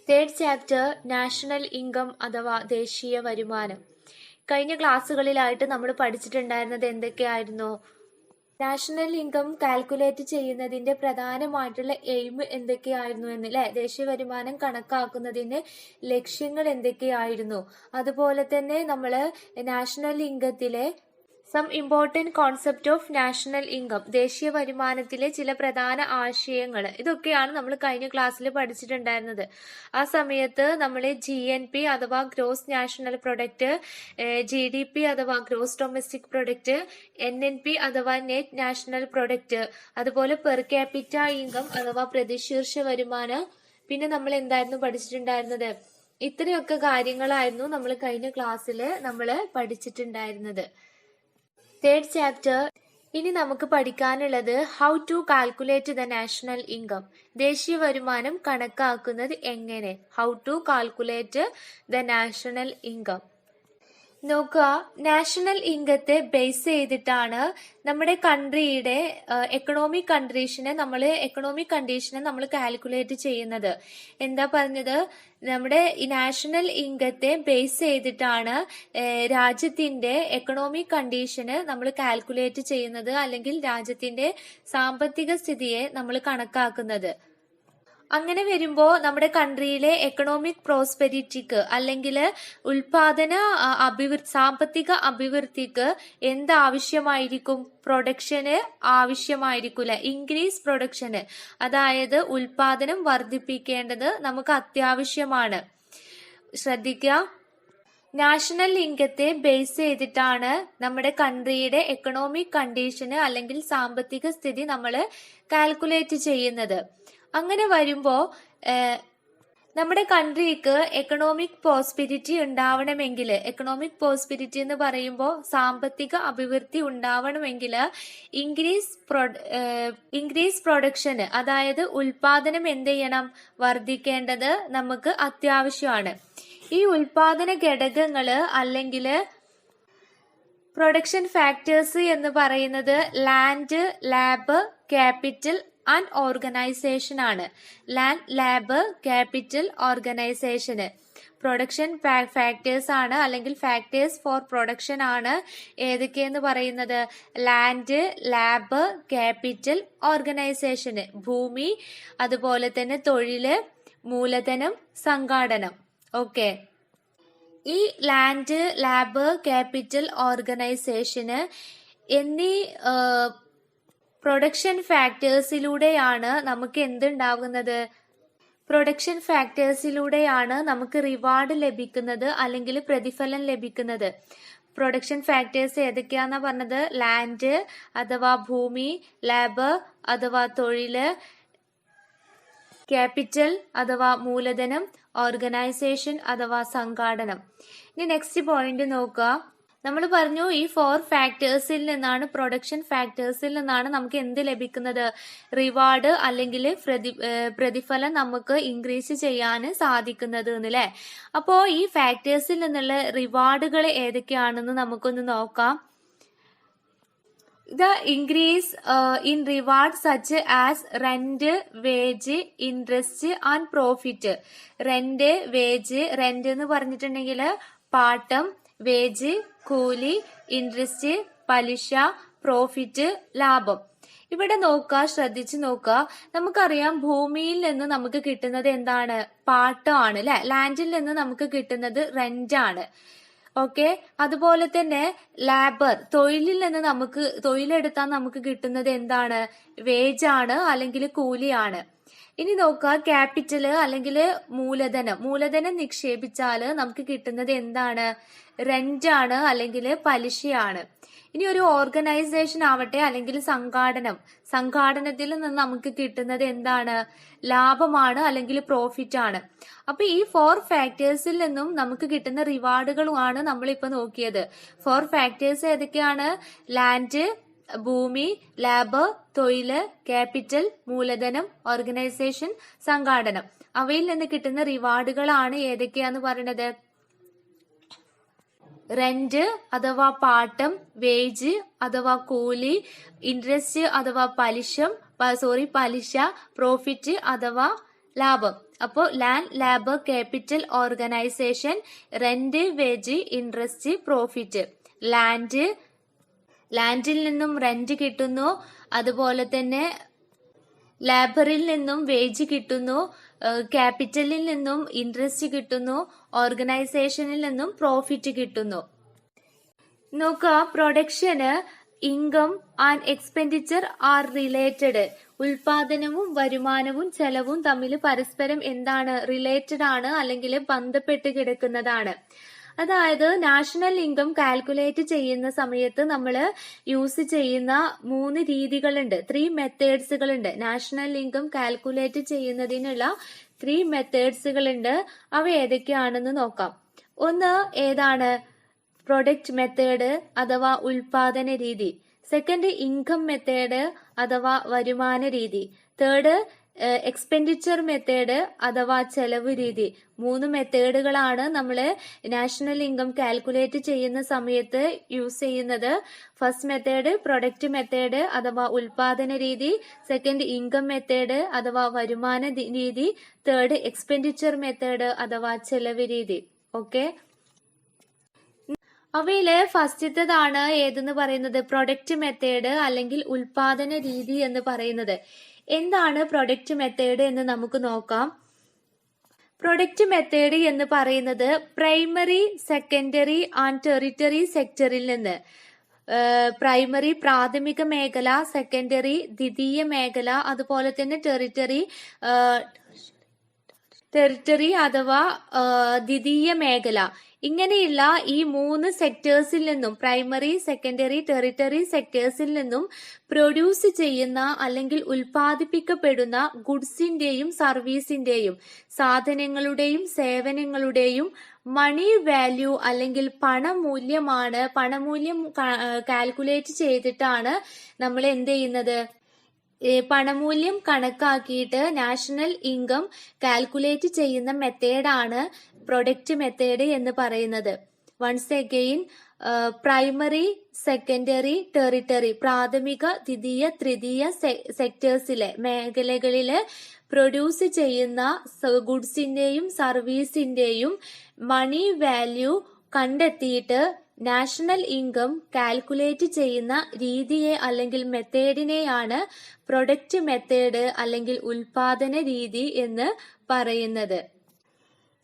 Third chapter national income അഥവാ ദേശീയ വരുമാനം. കഴിഞ്ഞ ക്ലാസ്സുകളിലായിട്ട് നമ്മൾ പഠിച്ചിട്ടുണ്ടായിരുന്നത് എന്തൊക്കെയായിരുന്നു? നാഷണൽ ഇൻകം കാൽക്കുലേറ്റ് ചെയ്യുന്നതിന്റെ പ്രധാനമായിട്ടുള്ള എയിം എന്തൊക്കെയായിരുന്നു എന്ന് അല്ലെ, ദേശീയ വരുമാനം കണക്കാക്കുന്നതിന്റെ ലക്ഷ്യങ്ങൾ എന്തൊക്കെയായിരുന്നു. അതുപോലെ തന്നെ നമ്മൾ നാഷണൽ ഇൻകത്തിലെ some important concept of national income, ദേശീയ വരുമാനത്തിലെ ചില പ്രധാന ആശയങ്ങൾ, ഇതൊക്കെയാണ് നമ്മൾ കഴിഞ്ഞ ക്ലാസ്സിൽ പഠിച്ചിട്ടുണ്ടായിരുന്നത്. ആ സമയത്ത് നമ്മൾ GNP അഥവാ ഗ്രോസ് നാഷണൽ പ്രൊഡക്റ്റ്, GDP അഥവാ ഗ്രോസ് ഡൊമസ്റ്റിക് പ്രൊഡക്റ്റ്, NNP അഥവാ നെറ്റ് നാഷണൽ പ്രൊഡക്റ്റ്, അതുപോലെ പെർ ക്യാപിറ്റ ഇൻകം അഥവാ പ്രതിശീർഷ വരുമാനം, പിന്നെ നമ്മൾ എന്തായിരുന്നു പഠിച്ചിട്ടുണ്ടായിരുന്നത്? ഇത്രയൊക്കെ കാര്യങ്ങളായിരുന്നു നമ്മൾ കഴിഞ്ഞ ക്ലാസ്സിൽ നമ്മൾ പഠിച്ചിട്ടുണ്ടായിരുന്നത്. Third chapter. ഇനി നമുക്ക് പഠിക്കാനുള്ളത് how to calculate the national income, ദേശീയ വരുമാനം കണക്കാക്കുന്നത് എങ്ങനെ. How to calculate the national income. നോക്കുക, നാഷണൽ ഇൻകത്തെ ബേസ് ചെയ്തിട്ടാണ് നമ്മുടെ കൺട്രിയുടെ എക്കണോമിക് കണ്ടീഷനെ നമ്മൾ കാൽക്കുലേറ്റ് ചെയ്യുന്നത്. എന്താ പറഞ്ഞത്? നമ്മുടെ ഈ നാഷണൽ ഇൻകത്തെ ബേസ് ചെയ്തിട്ടാണ് രാജ്യത്തിന്റെ എക്കണോമിക് കണ്ടീഷന് നമ്മൾ കാൽക്കുലേറ്റ് ചെയ്യുന്നത്, അല്ലെങ്കിൽ രാജ്യത്തിന്റെ സാമ്പത്തിക സ്ഥിതിയെ നമ്മൾ കണക്കാക്കുന്നത്. അങ്ങനെ വരുമ്പോ നമ്മുടെ കൺട്രിയിലെ എക്കണോമിക് പ്രോസ്പെരിറ്റിക്ക് അല്ലെങ്കിൽ സാമ്പത്തിക അഭിവൃദ്ധിക്ക് എന്താവശ്യമായിരിക്കും? പ്രൊഡക്ഷന് ആവശ്യമായിരിക്കില്ല. ഇൻക്രീസ് പ്രൊഡക്ഷന്, അതായത് ഉൽപാദനം വർദ്ധിപ്പിക്കേണ്ടത് നമുക്ക് അത്യാവശ്യമാണ്. ശ്രദ്ധിക്കുക, നാഷണൽ ഇൻകത്തെ ബേസ് ചെയ്തിട്ടാണ് നമ്മുടെ കൺട്രിയുടെ എക്കണോമിക് കണ്ടീഷന് അല്ലെങ്കിൽ സാമ്പത്തിക സ്ഥിതി നമ്മൾ കാൽക്കുലേറ്റ് ചെയ്യുന്നത്. അങ്ങനെ വരുമ്പോ നമ്മുടെ കൺട്രിക്ക് എക്കണോമിക് പ്രോസ്പെരിറ്റി ഉണ്ടാവണമെങ്കിൽ, എക്കണോമിക് പ്രോസ്പെരിറ്റി എന്ന് പറയുമ്പോൾ സാമ്പത്തിക അഭിവൃദ്ധി ഉണ്ടാവണമെങ്കിൽ ഇൻക്രീസ് പ്രൊഡക്ഷന്, അതായത് ഉൽപാദനം എന്ത് ചെയ്യണം? വർദ്ധിക്കേണ്ടത് നമുക്ക് അത്യാവശ്യമാണ്. ഈ ഉൽപാദന ഘടകങ്ങള് അല്ലെങ്കിൽ പ്രൊഡക്ഷൻ ഫാക്ടേഴ്സ് എന്ന് പറയുന്നത് land, lab, capital and organisation ആണ്. ലാൻഡ്, ലാബ്, ക്യാപിറ്റൽ, ഓർഗനൈസേഷന് പ്രൊഡക്ഷൻ ഫാക്ടേഴ്സ് ആണ്, അല്ലെങ്കിൽ ഫാക്ടേഴ്സ് ഫോർ പ്രൊഡക്ഷൻ ആണ്. ഏതൊക്കെയെന്ന് പറയുന്നത്? ലാൻഡ്, ലാബ്, ക്യാപിറ്റൽ, ഓർഗനൈസേഷന് ഭൂമി, അതുപോലെ തന്നെ തൊഴില്, മൂലധനം, സംഘാടനം. ഓക്കെ, ഈ ലാൻഡ്, ലാബ്, ക്യാപിറ്റൽ, ഓർഗനൈസേഷന് എന്നീ പ്രൊഡക്ഷൻ ഫാക്ടേഴ്സിലൂടെയാണ് നമുക്ക് എന്തുണ്ടാകുന്നത്? പ്രൊഡക്ഷൻ ഫാക്ടേഴ്സിലൂടെയാണ് നമുക്ക് റിവാർഡ് ലഭിക്കുന്നത്, അല്ലെങ്കിൽ പ്രതിഫലം ലഭിക്കുന്നത്. പ്രൊഡക്ഷൻ ഫാക്ടേഴ്സ് ഏതൊക്കെയാന്നാ പറഞ്ഞത്? ലാൻഡ് അഥവാ ഭൂമി, ലാബ് അഥവാ തൊഴില്, ക്യാപിറ്റൽ അഥവാ മൂലധനം, ഓർഗനൈസേഷൻ അഥവാ സംഘാടനം. ഇനി നെക്സ്റ്റ് പോയിന്റ് നോക്കുക. നമ്മൾ പറഞ്ഞു ഈ 4 ഫാക്ടേഴ്സിൽ നിന്നാണ്, പ്രൊഡക്ഷൻ ഫാക്ടേഴ്സിൽ നിന്നാണ് നമുക്ക് എന്ത് ലഭിക്കുന്നത്? റിവാർഡ് അല്ലെങ്കിൽ പ്രതിഫലം നമുക്ക് ഇൻക്രീസ് ചെയ്യാൻ സാധിക്കുന്നത് എന്നല്ലേ. അപ്പോ ഈ ഫാക്ടേഴ്സിൽ നിന്നുള്ള റിവാർഡുകൾ ഏതൊക്കെയാണെന്ന് നമുക്കൊന്ന് നോക്കാം. The increase in reward such as rent, wage, interest and profit. Rent, wage, rent എന്ന് പറഞ്ഞിട്ടുണ്ടെങ്കിൽ പാട്ടം, വേജ് കൂലി, ഇൻട്രസ്റ്റ് പലിശ, പ്രോഫിറ്റ് ലാഭം. ഇവിടെ നോക്കുക, ശ്രദ്ധിച്ചു നോക്കുക. നമുക്കറിയാം ഭൂമിയിൽ നിന്ന് നമുക്ക് കിട്ടുന്നത് എന്താണ്? പാട്ടമാണ് അല്ലെ. ലാൻഡിൽ നിന്ന് നമുക്ക് കിട്ടുന്നത് റെന്റ് ആണ്. ഓക്കെ, അതുപോലെ തന്നെ ലാബർ, തൊഴിലിൽ നിന്ന് തൊഴിലെടുത്താൽ നമുക്ക് കിട്ടുന്നത് എന്താണ്? വേജ് ആണ്, അല്ലെങ്കിൽ കൂലിയാണ്. ഇനി നോക്കുക, ക്യാപിറ്റൽ അല്ലെങ്കിൽ മൂലധനം നിക്ഷേപിച്ചാൽ നമുക്ക് കിട്ടുന്നത് എന്താണ്? റെന്റ് ആണ്, അല്ലെങ്കിൽ പലിശയാണ്. ഇനി ഒരു ഓർഗനൈസേഷൻ ആവട്ടെ, അല്ലെങ്കിൽ സംഘാടനത്തിൽ നിന്ന് നമുക്ക് കിട്ടുന്നത് എന്താണ്? ലാഭമാണ്, അല്ലെങ്കിൽ പ്രോഫിറ്റ് ആണ്. അപ്പൊ ഈ 4 ഫാക്ടേഴ്സിൽ നിന്നും നമുക്ക് കിട്ടുന്ന റിവാർഡുകളുമാണ് നമ്മളിപ്പോ നോക്കിയത്. 4 ഫാക്ടേഴ്സ് ഏതൊക്കെയാണ്? ലാൻഡ്, ഭൂമി, ലാബ്, തൊഴില്, ക്യാപിറ്റൽ, മൂലധനം, ഓർഗനൈസേഷൻ, സംഘാടനം. അവയിൽ നിന്ന് കിട്ടുന്ന റിവാർഡുകളാണ് ഏതൊക്കെയാന്ന് പറയുന്നത്? റെന്റ് അഥവാ പാട്ടം, വേജ് അഥവാ കൂലി, ഇൻട്രസ്റ്റ് അഥവാ പലിശ, പ്രോഫിറ്റ് അഥവാ ലാഭം. അപ്പോൾ land, labour, capital, organisation, rent, wage, interest, profit. ലാൻഡിൽ നിന്നും റെന്റ് കിട്ടുന്നു, അതുപോലെ തന്നെ ലേബറിൽ നിന്നും വേജ് കിട്ടുന്നു, ക്യാപിറ്റലിൽ നിന്നും ഇൻട്രസ്റ്റ് കിട്ടുന്നു, ഓർഗനൈസേഷനിൽ നിന്നും പ്രോഫിറ്റ് കിട്ടുന്നു. നോക്കുക, production income and expenditure are related. ഉൽപാദനവും വരുമാനവും ചെലവും തമ്മിൽ പരസ്പരം എന്താണ്? റിലേറ്റഡ് ആണ്, അല്ലെങ്കിൽ ബന്ധപ്പെട്ട് കിടക്കുന്നതാണ്. അതായത് നാഷണൽ ഇൻകം കാൽക്കുലേറ്റ് ചെയ്യുന്ന സമയത്ത് നമ്മൾ യൂസ് ചെയ്യുന്ന 3 രീതികളുണ്ട്, 3 മെത്തേഡ്സുകളുണ്ട്. നാഷണൽ ഇൻകം കാൽക്കുലേറ്റ് ചെയ്യുന്നതിനുള്ള 3 മെത്തേഡ്സുകളുണ്ട്. അവ ഏതൊക്കെയാണെന്ന് നോക്കാം. ഒന്ന് ഏതാണ്? പ്രൊഡക്റ്റ് മെത്തേഡ് അഥവാ ഉൽപാദന രീതി. സെക്കൻഡ് ഇൻകം മെത്തേഡ് അഥവാ വരുമാന രീതി. തേർഡ് എക്സ്പെൻഡിച്ചർ മെത്തേഡ് അഥവാ ചെലവ് രീതി. 3 മെത്തേഡുകളാണ് നമ്മൾ നാഷണൽ ഇൻകം കാൽക്കുലേറ്റ് ചെയ്യുന്ന സമയത്ത് യൂസ് ചെയ്യുന്നത്. ഫസ്റ്റ് മെത്തേഡ് പ്രൊഡക്റ്റ് മെത്തേഡ് അഥവാ ഉൽപാദന രീതി, സെക്കൻഡ് ഇൻകം മെത്തേഡ് അഥവാ വരുമാന രീതി, തേർഡ് എക്സ്പെൻഡിച്ചർ മെത്തേഡ് അഥവാ ചെലവ് രീതി. ഓക്കെ, അവയില് ഫസ്റ്റത്തേതാണ് ഏതെന്ന് പറയുന്നത്? പ്രൊഡക്റ്റ് മെത്തേഡ് അല്ലെങ്കിൽ ഉൽപാദന രീതി എന്ന് പറയുന്നത്. എന്താണ് പ്രൊഡക്റ്റ് മെത്തേഡ് എന്ന് നമുക്ക് നോക്കാം. പ്രൊഡക്റ്റ് മെത്തേഡ് എന്ന് പറയുന്നത് പ്രൈമറി, സെക്കൻഡറി ആൻഡ് ടെറിട്ടറി സെക്ടറിൽ നിന്ന്, പ്രൈമറി പ്രാഥമിക മേഖല, സെക്കൻഡറി ദ്വിതീയ മേഖല, അതുപോലെ തന്നെ ടെറിട്ടറി അഥവാ ദ്വിതീയ മേഖല, ഇങ്ങനെയുള്ള ഈ 3 സെക്ടേഴ്സിൽ നിന്നും, പ്രൈമറി, സെക്കൻഡറി, ടെറിട്ടറി സെക്ടേഴ്സിൽ നിന്നും പ്രൊഡ്യൂസ് ചെയ്യുന്ന അല്ലെങ്കിൽ ഉൽപ്പാദിപ്പിക്കപ്പെടുന്ന ഗുഡ്സിന്റെയും സർവീസിന്റെയും, സാധനങ്ങളുടെയും സേവനങ്ങളുടെയും മണി വാല്യൂ അല്ലെങ്കിൽ പണമൂല്യമാണ്. പണമൂല്യം കാൽക്കുലേറ്റ് ചെയ്തിട്ടാണ് നമ്മൾ എന്ത് ചെയ്യുന്നത്? പണമൂല്യം കണക്കാക്കിയിട്ട് നാഷണൽ ഇൻകം കാൽക്കുലേറ്റ് ചെയ്യുന്ന മെത്തേഡാണ് പ്രൊഡക്റ്റ് മെത്തേഡ് എന്ന് പറയുന്നത്. Once again, primary, secondary, territory, പ്രാഥമിക, ദ്വിതീയ, തൃതീയ സെക്ടേഴ്സിലെ മേഖലകളില് പ്രൊഡ്യൂസ് ചെയ്യുന്ന ഗുഡ്സിന്റെയും സർവീസിന്റെയും മണി വാല്യൂ കണ്ടെത്തിയിട്ട് നാഷണൽ ഇൻകം കാൽക്കുലേറ്റ് ചെയ്യുന്ന രീതിയെ അല്ലെങ്കിൽ മെത്തേഡിനെയാണ് പ്രൊഡക്റ്റ് മെത്തേഡ് അല്ലെങ്കിൽ ഉൽപാദന രീതി എന്ന് പറയുന്നത്.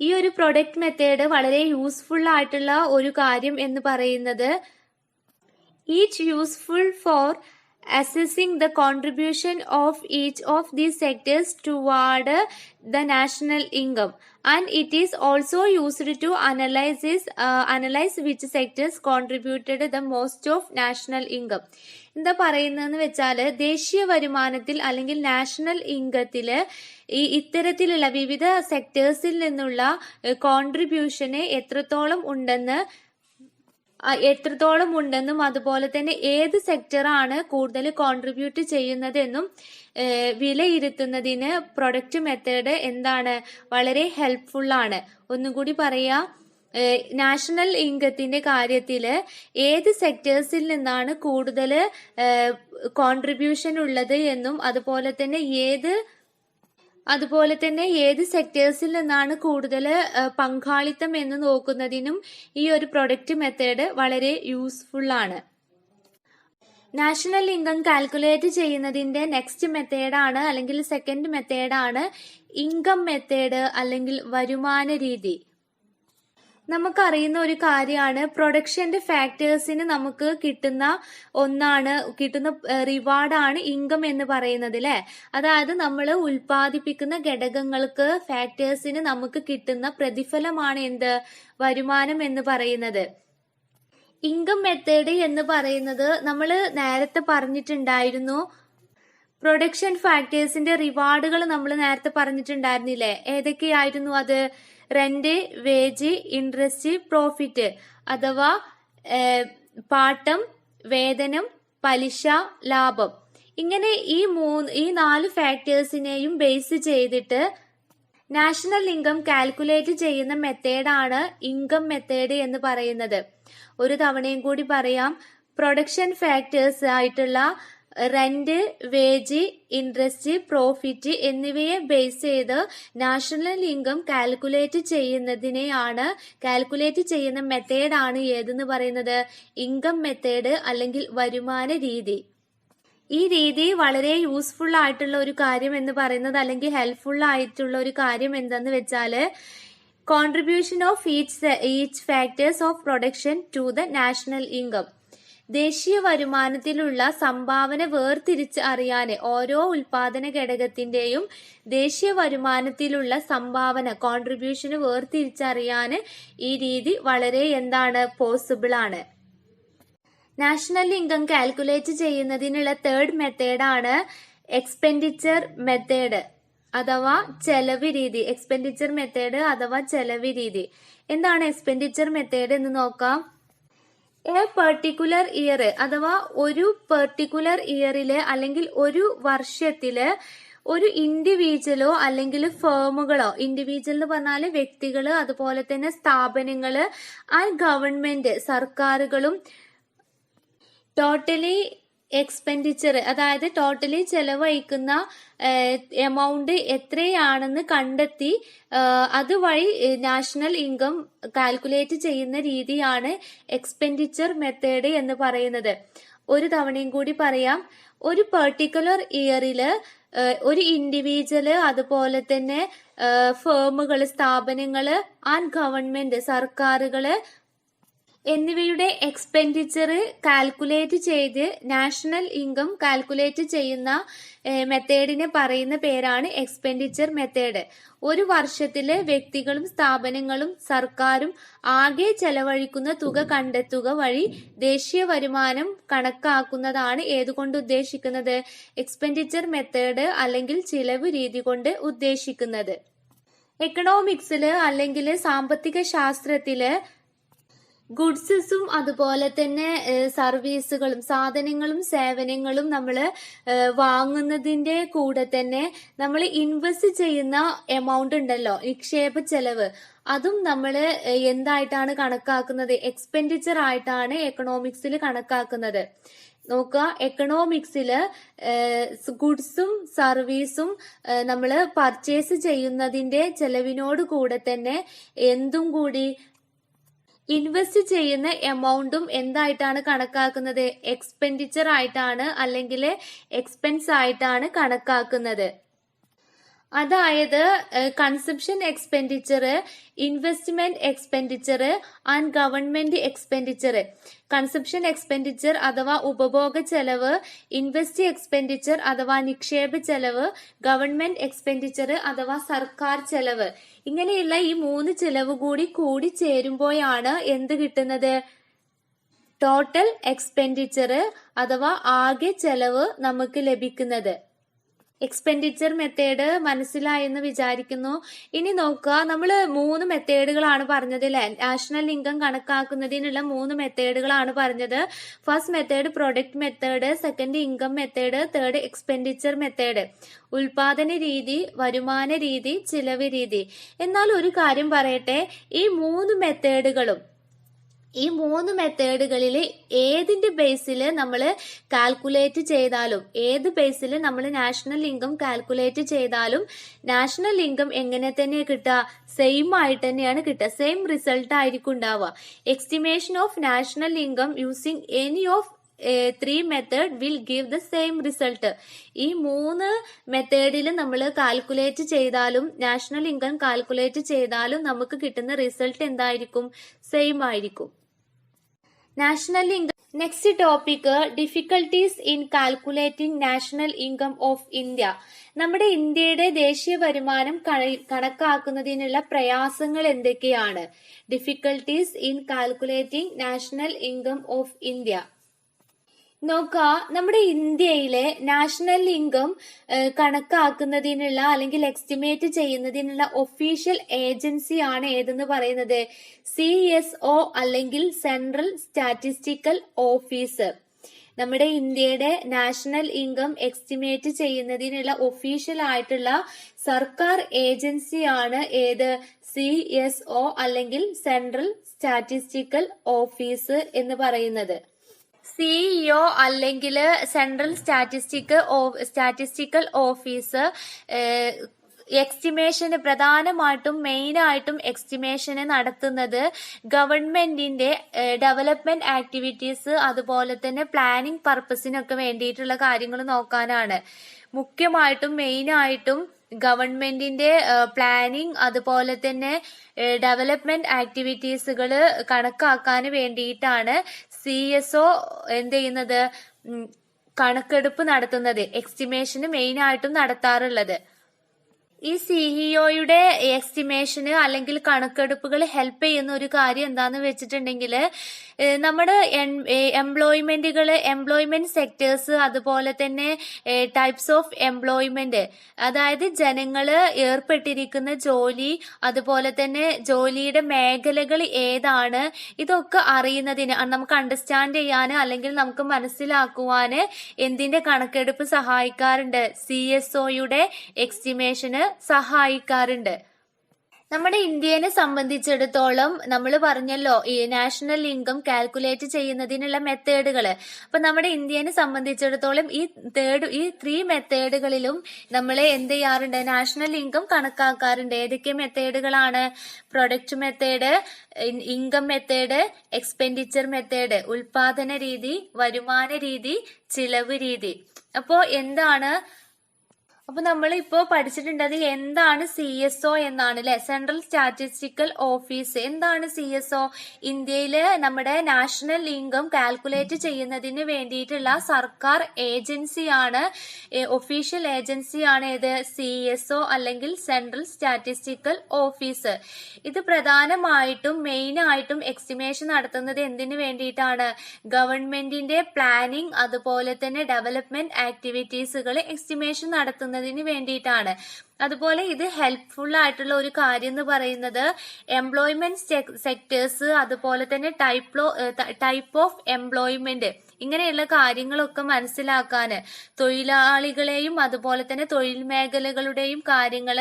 ഈ ഒരു പ്രൊഡക്റ്റ് മെത്തേഡ് വളരെ യൂസ്ഫുൾ ആയിട്ടുള്ള ഒരു കാര്യം എന്ന് പറയുന്നത്, each useful for assessing the contribution of each of these sectors toward the national income, and it is also used to analyze which sectors contributed the most of national income. എന്താ പറയുന്നതെന്ന് വെച്ചാൽ, ദേശീയ വരുമാനത്തിൽ അല്ലെങ്കിൽ നാഷണൽ ഇൻകത്തില് ഈ ഇത്തരത്തിലുള്ള വിവിധ സെക്ടേഴ്സിൽ നിന്നുള്ള കോൺട്രിബ്യൂഷന് എത്രത്തോളം ഉണ്ടെന്നും അതുപോലെ തന്നെ ഏത് സെക്ടറാണ് കൂടുതൽ കോൺട്രിബ്യൂട്ട് ചെയ്യുന്നതെന്നും വിലയിരുത്തുന്നതിന് പ്രൊഡക്റ്റ് മെത്തേഡ് എന്താണ്? വളരെ ഹെൽപ്ഫുൾ ആണ്. ഒന്നും കൂടി പറയാം, നാഷണൽ ഇൻകത്തിന്റെ കാര്യത്തില് ഏത് സെക്ടേഴ്സിൽ നിന്നാണ് കൂടുതൽ കോൺട്രിബ്യൂഷൻ ഉള്ളത് എന്നും അതുപോലെ തന്നെ ഏത് സെക്ടേഴ്സിൽ നിന്നാണ് കൂടുതൽ പങ്കാളിത്തം എന്ന് നോക്കുന്നതിനും ഈ ഒരു പ്രൊഡക്റ്റ് മെത്തേഡ് വളരെ യൂസ്ഫുൾ ആണ്. നാഷണൽ ഇൻകം കാൽക്കുലേറ്റ് ചെയ്യുന്നതിന്റെ നെക്സ്റ്റ് മെത്തേഡാണ് അല്ലെങ്കിൽ സെക്കൻഡ് മെത്തേഡാണ് ഇൻകം മെത്തേഡ് അല്ലെങ്കിൽ വരുമാന രീതി. നമുക്കറിയുന്ന ഒരു കാര്യമാണ്, പ്രൊഡക്ഷന്റെ ഫാക്ടേഴ്സിന് നമുക്ക് കിട്ടുന്ന റിവാർഡാണ് ഇൻകം എന്ന് പറയുന്നത് അല്ലെ. അതായത് നമ്മൾ ഉൽപ്പാദിപ്പിക്കുന്ന ഘടകങ്ങൾക്ക്, ഫാക്ടേഴ്സിന് നമുക്ക് കിട്ടുന്ന പ്രതിഫലമാണ് എന്ത്? വരുമാനം എന്ന് പറയുന്നത്. ഇൻകം മെത്തേഡ് എന്ന് പറയുന്നത് നമ്മൾ നേരത്തെ പറഞ്ഞിട്ടുണ്ടായിരുന്നു, പ്രൊഡക്ഷൻ ഫാക്ടേഴ്സിന്റെ റിവാർഡുകൾ നമ്മൾ നേരത്തെ പറഞ്ഞിട്ടുണ്ടായിരുന്നില്ലേ? ഏതൊക്കെയായിരുന്നു അത്? റെന്റ്, വേജ്, ഇൻട്രസ്റ്റ്, പ്രോഫിറ്റ് അഥവാ പാട്ടം, വേതനം, പലിശ, ലാഭം. ഇങ്ങനെ ഈ 4 ഫാക്ടേഴ്സിനെയും ബേസ് ചെയ്തിട്ട് നാഷണൽ ഇൻകം കാൽക്കുലേറ്റ് ചെയ്യുന്ന മെത്തേഡാണ് ഇൻകം മെത്തേഡ് എന്ന് പറയുന്നത്. ഒരു തവണയും കൂടി പറയാം, പ്രൊഡക്ഷൻ ഫാക്ടേഴ്സ് ആയിട്ടുള്ള റെന്റ്, വേജ്, ഇൻട്രസ്റ്റ്, പ്രോഫിറ്റ് എന്നിവയെ ബേസ് ചെയ്ത് നാഷണൽ ഇൻകം കാൽക്കുലേറ്റ് ചെയ്യുന്ന മെത്തേഡാണ് ഏതെന്ന് പറയുന്നത്? ഇൻകം മെത്തേഡ് അല്ലെങ്കിൽ വരുമാന രീതി. ഈ രീതി വളരെ യൂസ്ഫുൾ ആയിട്ടുള്ള ഒരു കാര്യം എന്ന് പറയുന്നത് അല്ലെങ്കിൽ ഹെൽപ്ഫുൾ ആയിട്ടുള്ള ഒരു കാര്യം എന്തെന്ന് വെച്ചാല് contribution of each factors of production to the national income. ദേശീയ വരുമാനത്തിലുള്ള സംഭാവന വേർതിരിച്ച് അറിയാൻ ഓരോ ഉൽപാദന ഘടകത്തിന്റെയും ദേശീയ വരുമാനത്തിലുള്ള സംഭാവന കോൺട്രിബ്യൂഷന് വേർതിരിച്ചറിയാൻ ഈ രീതി വളരെ പോസിബിൾ ആണ്. നാഷണൽ ഇൻകം കാൽക്കുലേറ്റ് ചെയ്യുന്നതിനുള്ള തേർഡ് മെത്തേഡാണ് എക്സ്പെൻഡിച്ചർ മെത്തേഡ് അഥവാ ചെലവ് രീതി. എക്സ്പെൻഡിച്ചർ മെത്തേഡ് അഥവാ ചെലവ് രീതി. എന്താണ് എക്സ്പെൻഡിച്ചർ മെത്തേഡ് എന്ന് നോക്കാം. എ പെർട്ടിക്കുലർ ഇയർ അഥവാ ഒരു പെർട്ടിക്കുലർ ഇയറില് അല്ലെങ്കിൽ ഒരു വർഷത്തില് ഒരു ഇൻഡിവിജ്വലോ അല്ലെങ്കിൽ ഫേമുകളോ, ഇൻഡിവിജ്വൽ എന്ന് പറഞ്ഞാല് വ്യക്തികള്, അതുപോലെ തന്നെ സ്ഥാപനങ്ങള് ആൻഡ് ഗവൺമെന്റ് സർക്കാരുകളും ടോട്ടലി എക്സ്പെൻഡിച്ചർ അതായത് ടോട്ടലി ചെലവഴിക്കുന്ന എമൗണ്ട് എത്രയാണെന്ന് കണ്ടെത്തി അതുവഴി നാഷണൽ ഇൻകം കാൽക്കുലേറ്റ് ചെയ്യുന്ന രീതിയാണ് എക്സ്പെൻഡിച്ചർ മെത്തേഡ് എന്ന് പറയുന്നത്. ഒരു തവണയും കൂടി പറയാം. ഒരു പെർട്ടിക്കുലർ ഇയറില് ഒരു ഇൻഡിവിജ്വല്, അതുപോലെ തന്നെ ഫേമുകള്, സ്ഥാപനങ്ങള് ആൻഡ് ഗവൺമെന്റ് സർക്കാരുകള് എന്നിവയുടെ എക്സ്പെൻഡിച്ചർ കാൽക്കുലേറ്റ് ചെയ്ത് നാഷണൽ ഇൻകം കാൽക്കുലേറ്റ് ചെയ്യുന്ന മെത്തേഡിനെ പറയുന്ന പേരാണ് എക്സ്പെൻഡിച്ചർ മെത്തേഡ്. ഒരു വർഷത്തില് വ്യക്തികളും സ്ഥാപനങ്ങളും സർക്കാരും ആകെ ചെലവഴിക്കുന്ന തുക കണ്ടെത്തുക വഴി ദേശീയ വരുമാനം കണക്കാക്കുന്നതാണ് ഏതുകൊണ്ട് ഉദ്ദേശിക്കുന്നത്? എക്സ്പെൻഡിച്ചർ മെത്തേഡ് അല്ലെങ്കിൽ ചിലവ് രീതി കൊണ്ട് ഉദ്ദേശിക്കുന്നത്. എക്കണോമിക്സില് അല്ലെങ്കിൽ സാമ്പത്തിക ശാസ്ത്രത്തില് ഗുഡ്സും അതുപോലെ തന്നെ സർവീസുകളും സാധനങ്ങളും സേവനങ്ങളും നമ്മൾ വാങ്ങുന്നതിന്റെ കൂടെ തന്നെ നമ്മൾ ഇൻവെസ്റ്റ് ചെയ്യുന്ന എമൗണ്ട് ഉണ്ടല്ലോ, നിക്ഷേപ ചെലവ്, അതും നമ്മൾ എന്തായിട്ടാണ് കണക്കാക്കുന്നത്? എക്സ്പെൻഡിച്ചർ ആയിട്ടാണ് എക്കണോമിക്സിൽ കണക്കാക്കുന്നത്. നോക്കുക, എക്കണോമിക്സില് ഗുഡ്സും സർവീസും നമ്മൾ പർച്ചേസ് ചെയ്യുന്നതിന്റെ ചെലവിനോട് കൂടെ തന്നെ എന്തും കൂടി ഇൻവെസ്റ്റ് ചെയ്യുന്ന എമൗണ്ടും എന്തായിട്ടാണ് കണക്കാക്കുന്നത്? എക്സ്പെൻഡിച്ചർ ആയിട്ടാണ് അല്ലെങ്കിൽ എക്സ്പെൻസ് ആയിട്ടാണ് കണക്കാക്കുന്നത്. അതായത് consumption expenditure, investment expenditure and government expenditure. Consumption expenditure അഥവാ ഉപഭോഗ ചെലവ്, ഇൻവെസ്റ്റ് എക്സ്പെൻഡിച്ചർ അഥവാ നിക്ഷേപ ചെലവ്, ഗവൺമെന്റ് എക്സ്പെൻഡിച്ചർ അഥവാ സർക്കാർ ചെലവ്. ഇങ്ങനെയുള്ള ഈ 3 ചെലവ് കൂടി ചേരുമ്പോഴാണ് എന്ത് കിട്ടുന്നത്? ടോട്ടൽ എക്സ്പെൻഡിച്ചർ അഥവാ ആകെ ചെലവ് നമുക്ക് ലഭിക്കുന്നത്. എക്സ്പെൻഡിച്ചർ മെത്തേഡ് മനസ്സിലായെന്ന് വിചാരിക്കുന്നു. ഇനി നോക്കുക, നമ്മൾ 3 മെത്തേഡുകളാണ് പറഞ്ഞത് അല്ലെ? നാഷണൽ ഇൻകം കണക്കാക്കുന്നതിനുള്ള 3 മെത്തേഡുകളാണ് പറഞ്ഞത്. First method product method, second income method, third expenditure method. ഉൽപാദന രീതി, വരുമാന രീതി, ചിലവ് രീതി. എന്നാൽ ഒരു കാര്യം പറയട്ടെ, ഈ 3 മെത്തേഡുകളിൽ ഏതിന്റെ ബേസിൽ നമ്മൾ കാൽക്കുലേറ്റ് ചെയ്താലും, ഏത് ബേസിൽ നമ്മൾ നാഷണൽ ഇൻകം കാൽക്കുലേറ്റ് ചെയ്താലും നാഷണൽ ഇൻകം എങ്ങനെ തന്നെ കിട്ടുക? സെയിം ആയിട്ട് തന്നെയാണ് കിട്ടുക. സെയിം റിസൾട്ട് ആയിരിക്കും ഉണ്ടാവുക. Estimation of national income using any of 3 method will give the same result. ഈ 3 മെത്തേഡിൽ നമ്മൾ കാൽക്കുലേറ്റ് ചെയ്താലും, നാഷണൽ ഇൻകം കാൽക്കുലേറ്റ് ചെയ്താലും നമുക്ക് കിട്ടുന്ന റിസൾട്ട് എന്തായിരിക്കും? സെയിം ആയിരിക്കും. National income. Next topic, difficulties in calculating national income of India. നമ്മുടെ ഇന്ത്യയുടെ ദേശീയ വരുമാനം കണക്കാക്കുന്നതിനുള്ള പ്രയാസങ്ങൾ എന്തൊക്കെയാണ്? Difficulties in calculating national income of India. നോക്കുക, നമ്മുടെ ഇന്ത്യയിലെ നാഷണൽ ഇൻകം കണക്കാക്കുന്നതിനുള്ള അല്ലെങ്കിൽ എസ്റ്റിമേറ്റ് ചെയ്യുന്നതിനുള്ള ഒഫീഷ്യൽ ഏജൻസിയാണ് ഏതെന്ന് പറയുന്നത്? CSO അല്ലെങ്കിൽ സെൻട്രൽ സ്റ്റാറ്റിസ്റ്റിക്കൽ ഓഫീസ്. നമ്മുടെ ഇന്ത്യയുടെ നാഷണൽ ഇൻകം എസ്റ്റിമേറ്റ് ചെയ്യുന്നതിനുള്ള ഒഫീഷ്യൽ ആയിട്ടുള്ള സർക്കാർ ഏജൻസിയാണ് ഏത്? CSO അല്ലെങ്കിൽ സെൻട്രൽ സ്റ്റാറ്റിസ്റ്റിക്കൽ ഓഫീസ് എന്ന് പറയുന്നത്. സിഇഒ അല്ലെങ്കിൽ സെൻട്രൽ സ്റ്റാറ്റിസ്റ്റിക്കൽ ഓഫീസ് എസ്റ്റിമേഷന് പ്രധാനമായിട്ടും മെയിനായിട്ടും എസ്റ്റിമേഷന് നടത്തുന്നത് ഗവൺമെന്റിന്റെ ഡെവലപ്മെന്റ് ആക്ടിവിറ്റീസ് അതുപോലെ തന്നെ പ്ലാനിംഗ് പർപ്പസിനൊക്കെ വേണ്ടിയിട്ടുള്ള കാര്യങ്ങൾ നോക്കാനാണ്. മുഖ്യമായിട്ടും മെയിനായിട്ടും ഗവൺമെന്റിന്റെ പ്ലാനിംഗ് അതുപോലെ തന്നെ ഡെവലപ്മെന്റ് ആക്ടിവിറ്റീസുകൾ കണക്കാക്കാൻ വേണ്ടിയിട്ടാണ് CSO എന്ത് ചെയ്യുന്നത്, കണക്കെടുപ്പ് നടത്തുന്നത്, എസ്റ്റിമേഷന് മെയിനായിട്ടും നടത്താറുള്ളത്. ഈ സിഇഒയുടെ എസ്റ്റിമേഷന് അല്ലെങ്കിൽ കണക്കെടുപ്പുകൾ ഹെൽപ്പ് ചെയ്യുന്ന ഒരു കാര്യം എന്താന്ന് വെച്ചിട്ടുണ്ടെങ്കിൽ നമ്മുടെ എംപ്ലോയ്മെന്റ് സെക്ടേഴ്സ് അതുപോലെ തന്നെ ടൈപ്സ് ഓഫ് എംപ്ലോയ്മെന്റ്, അതായത് ജനങ്ങള് ഏർപ്പെട്ടിരിക്കുന്ന ജോലി അതുപോലെ തന്നെ ജോലിയുടെ മേഖലകൾ ഏതാണ്, ഇതൊക്കെ അറിയുന്നതിന് നമുക്ക് അണ്ടർസ്റ്റാൻഡ് ചെയ്യാന് അല്ലെങ്കിൽ നമുക്ക് മനസ്സിലാക്കുവാന് എന്തിന്റെ കണക്കെടുപ്പ് സഹായിക്കാറുണ്ട്, CSOയുടെ എസ്റ്റിമേഷന് സഹായിക്കാറുണ്ട്. നമ്മുടെ ഇന്ത്യനെ സംബന്ധിച്ചിടത്തോളം നമ്മൾ പറഞ്ഞല്ലോ ഈ നാഷണൽ ഇൻകം കാൽക്കുലേറ്റ് ചെയ്യുന്നതിനുള്ള മെത്തേഡുകൾ. അപ്പൊ നമ്മുടെ ഇന്ത്യനെ സംബന്ധിച്ചിടത്തോളം ഈ 3 മെത്തേഡുകളിലും നമ്മൾ എന്ത് ചെയ്യാറുണ്ട്, നാഷണൽ ഇൻകം കണക്കാക്കാറുണ്ട്. ഏതൊക്കെ മെത്തേഡുകളാണ്? Product method, income method, expenditure method, ഉൽപാദന രീതി, വരുമാന രീതി, ചിലവ് രീതി. അപ്പൊ നമ്മൾ ഇപ്പോ പഠിച്ചിട്ടുണ്ട് അത് എന്താണ് CSO എന്നാണ് അല്ലെ, സെൻട്രൽ സ്റ്റാറ്റിസ്റ്റിക്കൽ ഓഫീസ്. എന്താണ് CSO? ഇന്ത്യയില് നമ്മുടെ നാഷണൽ ഇൻകം കാൽക്കുലേറ്റ് ചെയ്യുന്നതിന് വേണ്ടിയിട്ടുള്ള സർക്കാർ ഏജൻസിയാണ്, ഒഫീഷ്യൽ ഏജൻസിയാണ് ഏത്, CSO അല്ലെങ്കിൽ സെൻട്രൽ സ്റ്റാറ്റിസ്റ്റിക്കൽ ഓഫീസ്. ഇത് പ്രധാനമായിട്ടും മെയിനായിട്ടും എസ്റ്റിമേഷൻ നടത്തുന്നത് എന്തിനു വേണ്ടിയിട്ടാണ്? ഗവൺമെന്റിന്റെ പ്ലാനിംഗ് അതുപോലെ തന്നെ ഡെവലപ്മെന്റ് ആക്ടിവിറ്റീസുകൾ എസ്റ്റിമേഷൻ നടത്തുന്നതിന് വേണ്ടിയിട്ടാണ്. അതുപോലെ ഇത് ഹെൽപ്ഫുൾ ആയിട്ടുള്ള ഒരു കാര്യം എന്ന് പറയുന്നത് എംപ്ലോയ്മെന്റ് സെക്ടേഴ്സ് അതുപോലെ തന്നെ ടൈപ്പ് ഓഫ് എംപ്ലോയ്മെന്റ്, ഇങ്ങനെയുള്ള കാര്യങ്ങളൊക്കെ മനസ്സിലാക്കാന്, തൊഴിലാളികളെയും അതുപോലെ തന്നെ തൊഴിൽ മേഖലകളുടെയും കാര്യങ്ങൾ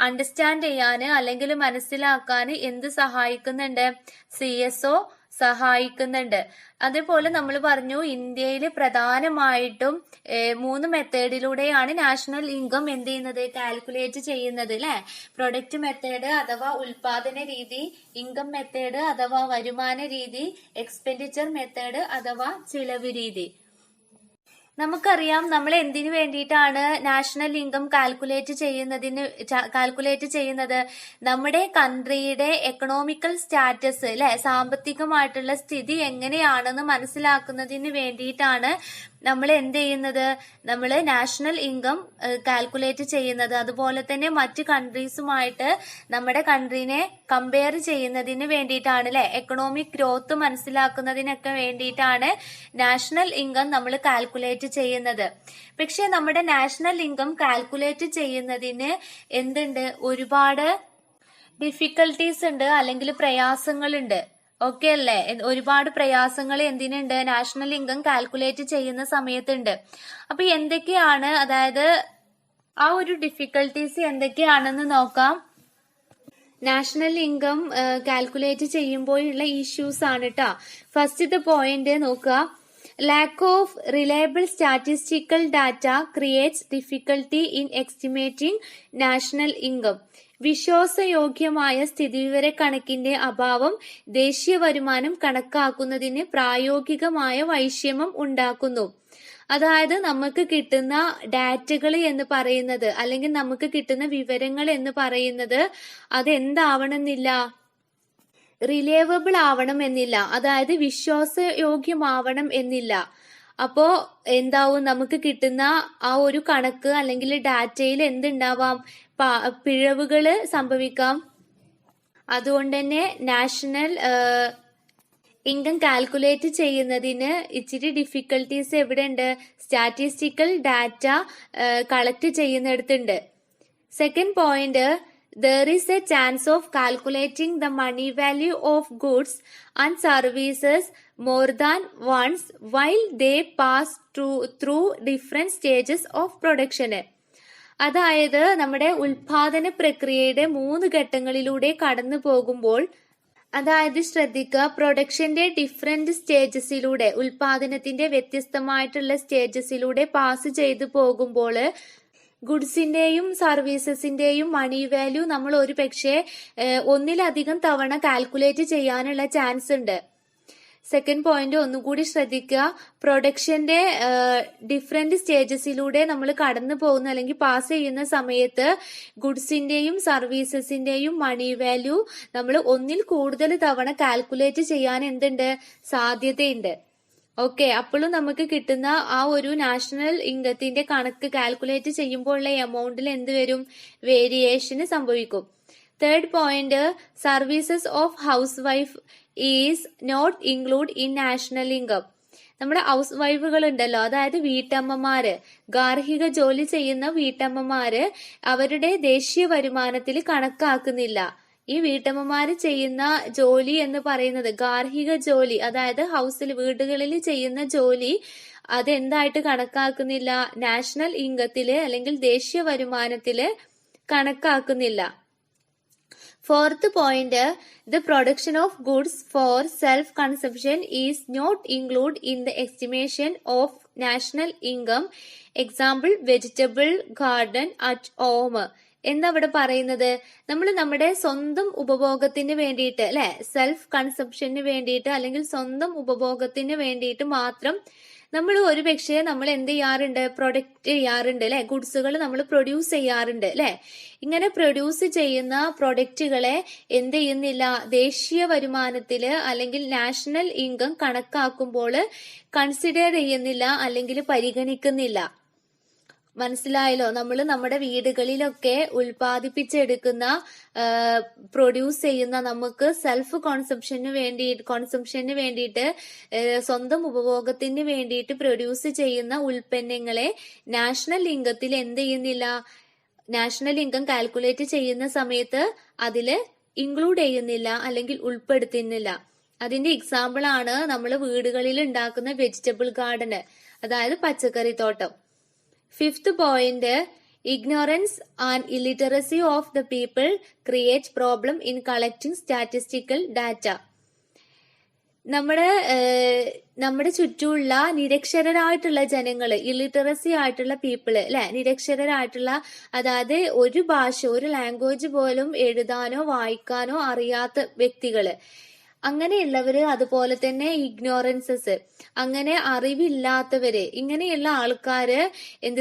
അണ്ടർസ്റ്റാൻഡ് ചെയ്യാന് അല്ലെങ്കിൽ മനസ്സിലാക്കാന് എന്ത് സഹായിക്കുന്നുണ്ട്? CSO സഹായിക്കുന്നുണ്ട്. അതേപോലെ നമ്മൾ പറഞ്ഞു ഇന്ത്യയിൽ പ്രധാനമായിട്ടും 3 മെത്തേഡിലൂടെയാണ് നാഷണൽ ഇൻകം എന്ത് ചെയ്യുന്നത്, കാൽക്കുലേറ്റ് ചെയ്യുന്നത് അല്ലെ. പ്രൊഡക്റ്റ് മെത്തേഡ് അഥവാ ഉൽപാദന രീതി, ഇൻകം മെത്തേഡ് അഥവാ വരുമാന രീതി, എക്സ്പെൻഡിച്ചർ മെത്തേഡ് അഥവാ ചിലവ് രീതി. നമുക്കറിയാം നമ്മൾ എന്തിനു വേണ്ടിയിട്ടാണ് നാഷണൽ ഇൻകം കാൽക്കുലേറ്റ് ചെയ്യുന്നത്? നമ്മുടെ കൺട്രിയുടെ എക്കണോമിക്കൽ സ്റ്റാറ്റസ് അല്ലെ, സാമ്പത്തികമായിട്ടുള്ള സ്ഥിതി എങ്ങനെയാണെന്ന് മനസ്സിലാക്കുന്നതിന് വേണ്ടിയിട്ടാണ് നമ്മൾ എന്ത് ചെയ്യുന്നത്, നമ്മൾ നാഷണൽ ഇൻകം കാൽക്കുലേറ്റ് ചെയ്യുന്നത്. അതുപോലെ തന്നെ മറ്റ് കൺട്രീസുമായിട്ട് നമ്മുടെ കൺട്രീനെ കമ്പയർ ചെയ്യുന്നതിന് വേണ്ടിയിട്ടാണ് അല്ലെ, എക്കണോമിക് ഗ്രോത്ത് മനസ്സിലാക്കുന്നതിനൊക്കെ വേണ്ടിയിട്ടാണ് നാഷണൽ ഇൻകം നമ്മൾ കാൽക്കുലേറ്റ് ചെയ്യുന്നത്. പക്ഷെ നമ്മുടെ നാഷണൽ ഇൻകം കാൽക്കുലേറ്റ് ചെയ്യുന്നതിന് എന്തുണ്ട്, ഒരുപാട് ഡിഫിക്കൽട്ടീസ് ഉണ്ട് അല്ലെങ്കിൽ പ്രയാസങ്ങളുണ്ട്. ഓക്കെ അല്ലേ? ഒരുപാട് പ്രയാസങ്ങൾ എന്തിനുണ്ട്, നാഷണൽ ഇൻകം കാൽക്കുലേറ്റ് ചെയ്യുന്ന സമയത്തുണ്ട്. അപ്പൊ എന്തൊക്കെയാണ്, അതായത് ആ ഒരു ഡിഫിക്കൽട്ടീസ് എന്തൊക്കെയാണെന്ന് നോക്കാം. നാഷണൽ ഇൻകം കാൽക്കുലേറ്റ് ചെയ്യുമ്പോഴുള്ള ഇഷ്യൂസ് ആണ് കേട്ടോ. ഫസ്റ്റത്തെ പോയിന്റ് നോക്കുക. Lack of reliable statistical data creates difficulty in estimating national income. വിശ്വാസയോഗ്യമായ സ്ഥിതിവിവര കണക്കിന്റെ അഭാവം ദേശീയ വരുമാനം കണക്കാക്കുന്നതിന് പ്രായോഗികമായ വൈഷമ്യം ഉണ്ടാക്കുന്നു. അതായത് നമുക്ക് കിട്ടുന്ന ഡാറ്റകൾ എന്ന് പറയുന്നത് അല്ലെങ്കിൽ നമുക്ക് കിട്ടുന്ന വിവരങ്ങൾ എന്ന് പറയുന്നത് അതെന്താവണമെന്നില്ല, റിലേവബിൾ ആവണം എന്നില്ല, അതായത് വിശ്വാസയോഗ്യമാവണം എന്നില്ല. അപ്പോ എന്താവും, നമുക്ക് കിട്ടുന്ന ആ ഒരു കണക്ക് അല്ലെങ്കിൽ ഡാറ്റയിൽ എന്തുണ്ടാവാം, പിഴവുകൾ സംഭവിക്കാം. അതുകൊണ്ട് തന്നെ നാഷണൽ ഇൻകം കാൽക്കുലേറ്റ് ചെയ്യുന്നതിന് ഇച്ചിരി ഡിഫിക്കൽട്ടീസ് എവിടെയുണ്ട്, സ്റ്റാറ്റിസ്റ്റിക്കൽ ഡാറ്റ കളക്ട് ചെയ്യുന്നിടത്തുണ്ട്. Second point, there is a chance of calculating the money value of goods and services more than once while they pass through different stages of production. അതായത് നമ്മുടെ ഉൽപാദന പ്രക്രിയയുടെ 3 ഘട്ടങ്ങളിലൂടെ കടന്നു പോകുമ്പോൾ അതായത് ശ്രദ്ധിക്കുക, പ്രൊഡക്ഷന്റെ ഡിഫറെന്റ് സ്റ്റേജസിലൂടെ, ഉൽപാദനത്തിന്റെ വ്യത്യസ്തമായിട്ടുള്ള സ്റ്റേജസിലൂടെ പാസ് ചെയ്തു പോകുമ്പോൾ ഗുഡ്സിന്റെയും സർവീസസിന്റെയും മണി വാല്യൂ നമ്മൾ ഒരു പക്ഷേ ഒന്നിലധികം തവണ കാൽക്കുലേറ്റ് ചെയ്യാനുള്ള ചാൻസ് ഉണ്ട്. സെക്കൻഡ് പോയിന്റ് ഒന്നുകൂടി ശ്രദ്ധിക്കുക, പ്രൊഡക്ഷന്റെ ഡിഫറെന്റ് സ്റ്റേജസിലൂടെ നമ്മൾ കടന്നു പോകുന്ന അല്ലെങ്കിൽ പാസ് ചെയ്യുന്ന സമയത്ത് ഗുഡ്സിന്റെയും സർവീസസിന്റെയും മണി വാല്യൂ നമ്മൾ ഒന്നിൽ കൂടുതൽ തവണ കാൽക്കുലേറ്റ് ചെയ്യാൻ എന്തുണ്ട്, സാധ്യതയുണ്ട്. ഓക്കെ, അപ്പോഴും നമുക്ക് കിട്ടുന്ന ആ ഒരു നാഷണൽ ഇൻകത്തിന്റെ കണക്ക് കാൽക്കുലേറ്റ് ചെയ്യുമ്പോഴുള്ള എമൗണ്ടിൽ എന്ത് വരും, വേരിയേഷന് സംഭവിക്കും. Third point, services of house wife is not include in national income. നമ്മുടെ ഹൗസ് വൈഫുകൾ ഉണ്ടല്ലോ, അതായത് വീട്ടമ്മമാര്, ഗാർഹിക ജോലി ചെയ്യുന്ന വീട്ടമ്മമാര് അവരുടെ ദേശീയ വരുമാനത്തിൽ കണക്കാക്കുന്നില്ല. ഈ വീട്ടമ്മമാര് ചെയ്യുന്ന ജോലി എന്ന് പറയുന്നത് ഗാർഹിക ജോലി, അതായത് ഹൗസിൽ വീടുകളിൽ ചെയ്യുന്ന ജോലി, അതെന്തായിട്ട് കണക്കാക്കുന്നില്ല, നാഷണൽ ഇൻകത്തില് അല്ലെങ്കിൽ ദേശീയ വരുമാനത്തില് കണക്കാക്കുന്നില്ല. Fourth point, the production of goods for self consumption is not include in the estimation of national income. Example, vegetable garden at home. എന്താ ഇവിടെ പറയുന്നത്, നമ്മൾ നമ്മുടെ സ്വന്തം ഉപഭോഗത്തിന് വേണ്ടിയിട്ട് അല്ലെ, സെൽഫ് കൺസംപ്ഷന് വേണ്ടിയിട്ട് അല്ലെങ്കിൽ സ്വന്തം ഉപഭോഗത്തിന് വേണ്ടിയിട്ട് മാത്രം നമ്മൾ ഒരു പക്ഷേ നമ്മൾ എന്ത് ചെയ്യാറുണ്ട്, പ്രൊഡക്റ്റ് ചെയ്യാറുണ്ട് അല്ലെ, ഗുഡ്സുകൾ നമ്മൾ പ്രൊഡ്യൂസ് ചെയ്യാറുണ്ട് അല്ലെ. ഇങ്ങനെ പ്രൊഡ്യൂസ് ചെയ്യുന്ന പ്രൊഡക്റ്റുകളെ എന്ത് ചെയ്യുന്നില്ല, ദേശീയ വരുമാനത്തില് അല്ലെങ്കിൽ നാഷണൽ ഇൻകം കണക്കാക്കുമ്പോൾ കൺസിഡർ ചെയ്യുന്നില്ല അല്ലെങ്കിൽ പരിഗണിക്കുന്നില്ല. മനസ്സിലായല്ലോ, നമ്മൾ നമ്മുടെ വീടുകളിലൊക്കെ ഉൽപ്പാദിപ്പിച്ചെടുക്കുന്ന പ്രൊഡ്യൂസ് ചെയ്യുന്ന നമുക്ക് സെൽഫ് കൺസംപ്ഷന് വേണ്ടിയിട്ട് സ്വന്തം ഉപഭോഗത്തിന് വേണ്ടിയിട്ട് പ്രൊഡ്യൂസ് ചെയ്യുന്ന ഉൽപ്പന്നങ്ങളെ നാഷണൽ ഇൻകത്തിൽ എന്ത് ചെയ്യുന്നില്ല, നാഷണൽ ഇൻകം കാൽക്കുലേറ്റ് ചെയ്യുന്ന സമയത്ത് അതില് ഇൻക്ലൂഡ് ചെയ്യുന്നില്ല അല്ലെങ്കിൽ ഉൾപ്പെടുത്തുന്നില്ല. അതിന്റെ എക്സാമ്പിൾ ആണ് നമ്മൾ വീടുകളിൽ ഉണ്ടാക്കുന്ന വെജിറ്റബിൾ ഗാർഡന്, അതായത് പച്ചക്കറി തോട്ടം. Fifth point, ignorance and illiteracy of the people create problem in collecting statistical data. നമ്മുടെ ചുറ്റുമുള്ള നിരക്ഷരരായിട്ടുള്ള ജനങ്ങള്, ഇല്ലിറ്ററസി ആയിട്ടുള്ള പീപ്പിള് അല്ലെ, നിരക്ഷരരായിട്ടുള്ള, അതായത് ഒരു ഭാഷ, ഒരു ലാംഗ്വേജ് പോലും എഴുതാനോ വായിക്കാനോ അറിയാത്ത വ്യക്തികള്, അങ്ങനെയുള്ളവര്, അതുപോലെ തന്നെ ഇഗ്നോറൻസസ്, അങ്ങനെ അറിവില്ലാത്തവര്, ഇങ്ങനെയുള്ള ആൾക്കാര്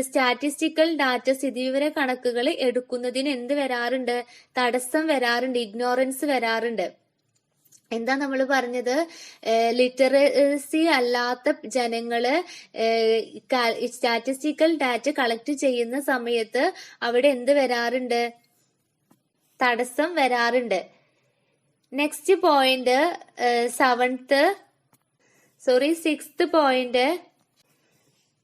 സ്റ്റാറ്റിസ്റ്റിക്കൽ ഡാറ്റ, സ്ഥിതിവിവര കണക്കുകൾ എടുക്കുന്നതിന് എന്ത് വരാറുണ്ട്, തടസ്സം വരാറുണ്ട്, ഇഗ്നോറൻസ് വരാറുണ്ട്. എന്താ നമ്മൾ പറഞ്ഞത്, ലിറ്ററസി അല്ലാത്ത ജനങ്ങള് സ്റ്റാറ്റിസ്റ്റിക്കൽ ഡാറ്റ കളക്ട് ചെയ്യുന്ന സമയത്ത് അവിടെ എന്ത് വരാറുണ്ട്, തടസ്സം വരാറുണ്ട്. Next point, sixth point,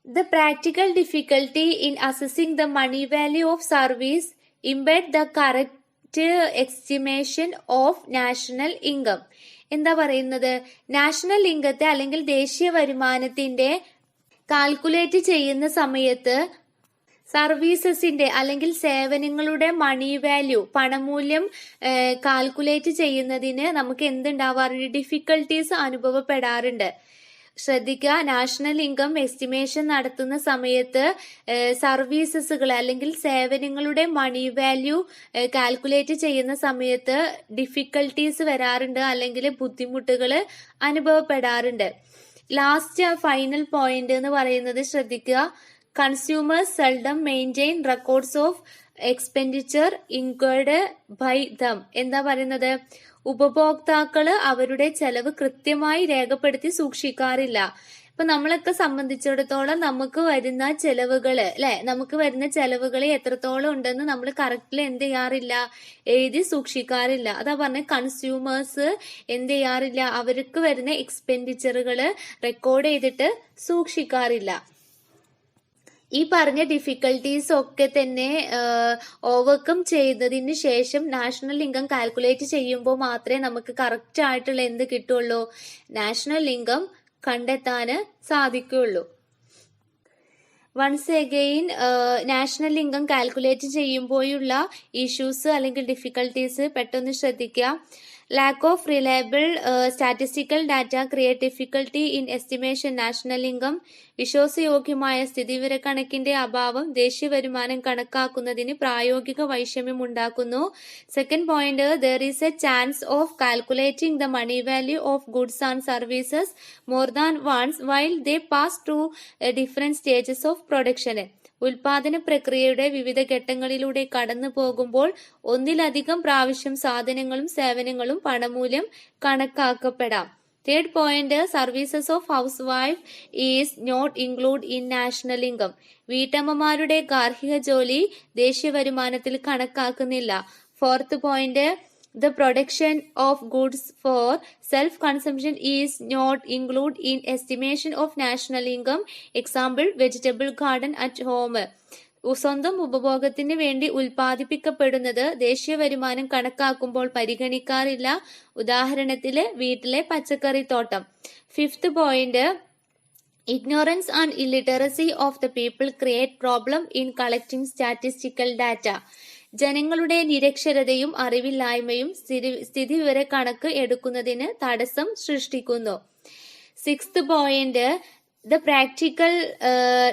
the practical difficulty in assessing the money value of service impede the correct estimation of national income. എന്താ പറയുന്നത്, നാഷണൽ ഇൻകത്തെ അല്ലെങ്കിൽ ദേശീയ വരുമാനത്തിന്റെ കാൽക്കുലേറ്റ് ചെയ്യുന്ന സമയത്ത് സർവീസസിന്റെ അല്ലെങ്കിൽ സേവനങ്ങളുടെ മണി വാല്യൂ, പണമൂല്യം കാൽക്കുലേറ്റ് ചെയ്യുന്നതിന് നമുക്ക് എന്തുണ്ടാവാറുണ്ട്, ഡിഫിക്കൽട്ടീസ് അനുഭവപ്പെടാറുണ്ട്. ശ്രദ്ധിക്കുക, നാഷണൽ ഇൻകം എസ്റ്റിമേഷൻ നടത്തുന്ന സമയത്ത് സർവീസസുകൾ അല്ലെങ്കിൽ സേവനങ്ങളുടെ മണി വാല്യൂ കാൽക്കുലേറ്റ് ചെയ്യുന്ന സമയത്ത് ഡിഫിക്കൽട്ടീസ് വരാറുണ്ട് അല്ലെങ്കിൽ ബുദ്ധിമുട്ടുകൾ അനുഭവപ്പെടാറുണ്ട്. ലാസ്റ്റ് ഫൈനൽ പോയിന്റ് എന്ന് പറയുന്നത് ശ്രദ്ധിക്കുക, consumers seldom maintain records of expenditure incurred by them. എന്താ പറയുന്നത്, ഉപഭോക്താക്കള് അവരുടെ ചെലവ് കൃത്യമായി രേഖപ്പെടുത്തി സൂക്ഷിക്കാറില്ല. ഇപ്പൊ നമ്മളൊക്കെ സംബന്ധിച്ചിടത്തോളം നമുക്ക് വരുന്ന ചെലവുകള് അല്ലെ, നമുക്ക് വരുന്ന ചെലവുകൾ എത്രത്തോളം ഉണ്ടെന്ന് നമ്മൾ കറക്റ്റ്ലി എന്ത് ചെയ്യാറില്ല, എഴുതി സൂക്ഷിക്കാറില്ല. അതാ പറഞ്ഞ കൺസ്യൂമേഴ്സ് എന്ത് ചെയ്യാറില്ല, അവർക്ക് വരുന്ന എക്സ്പെൻഡിച്ചറുകള് റെക്കോർഡ് ചെയ്തിട്ട് സൂക്ഷിക്കാറില്ല. ഈ പറഞ്ഞ ഡിഫിക്കൽട്ടീസ് ഒക്കെ തന്നെ ഓവർകം ചെയ്തതിന് ശേഷം നാഷണൽ ഇൻകം കാൽക്കുലേറ്റ് ചെയ്യുമ്പോൾ മാത്രമേ നമുക്ക് കറക്റ്റ് ആയിട്ടുള്ള എന്ത് കിട്ടുള്ളൂ, നാഷണൽ ഇൻകം കണ്ടെത്താൻ സാധിക്കുകയുള്ളൂ. Once again, national income calculate ചെയ്യുമ്പോഴുള്ള ഇഷ്യൂസ് അല്ലെങ്കിൽ ഡിഫിക്കൽട്ടീസ് പെട്ടെന്ന് ശ്രദ്ധിക്കുക. lack of reliable statistical data create difficulty in estimation national income. വിശ്വാസയോഗ്യമായ സ്ഥിതിവിവരക്കണക്കിന്റെ അഭാവം ദേശീയ വരുമാനം കണക്കാക്കുന്നതിന് പ്രായോഗിക വൈഷമ്യം ഉണ്ടാക്കുന്നു. Second point, there is a chance of calculating the money value of goods and services more than once while they pass through different stages of production. ഉൽപാദന പ്രക്രിയയുടെ വിവിധ ഘട്ടങ്ങളിലൂടെ കടന്നു പോകുമ്പോൾ ഒന്നിലധികം പ്രാവശ്യം സാധനങ്ങളും സേവനങ്ങളും പണമൂല്യം കണക്കാക്കപ്പെടാം. Third point, services of house wife is not include in national income. വീട്ടമ്മമാരുടെ ഗാർഹിക ജോലി ദേശീയ വരുമാനത്തിൽ കണക്കാക്കുന്നില്ല. Fourth point, the production of goods for self-consumption is not included in estimation of national income. Example, vegetable garden at home. സ്വന്തം ഉപഭോഗത്തിന് വേണ്ടി ഉൽപ്പാദിപ്പിക്കപ്പെടുന്നത് ദേശീയ വരുമാനം കണക്കാക്കുമ്പോൾ പരിഗണിക്കാറില്ല. ഉദാഹരണത്തില് വീട്ടിലെ പച്ചക്കറിത്തോട്ടം. Fifth point, ignorance and illiteracy of the people create problem in collecting statistical data. ജനങ്ങളുടെ നിരക്ഷരതയും അറിവില്ലായ്മയും സ്ഥിതിവിവര കണക്ക് എടുക്കുന്നതിന് തടസ്സം സൃഷ്ടിക്കുന്നു. Sixth point, the practical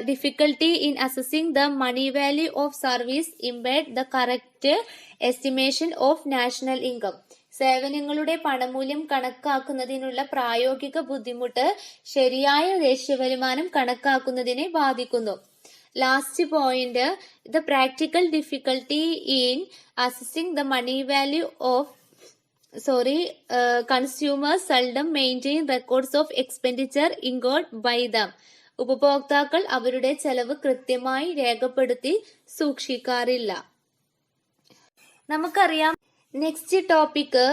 difficulty in assessing the money value of service impede the correct estimation of national income. സേവനങ്ങളുടെ പണമൂല്യം കണക്കാക്കുന്നതിനുള്ള പ്രായോഗിക ബുദ്ധിമുട്ട് ശരിയായ ദേശീയ വരുമാനം കണക്കാക്കുന്നതിനെ ബാധിക്കുന്നു. Last point, the practical difficulty in assessing the money value of consumers seldom maintain records of expenditure incurred by them. ഉപഭോക്താക്കൾ അവരുടെ ചെലവ് കൃത്യമായി രേഖപ്പെടുത്തി സൂക്ഷിക്കാറില്ല. നമുക്കറിയാം. Next topic,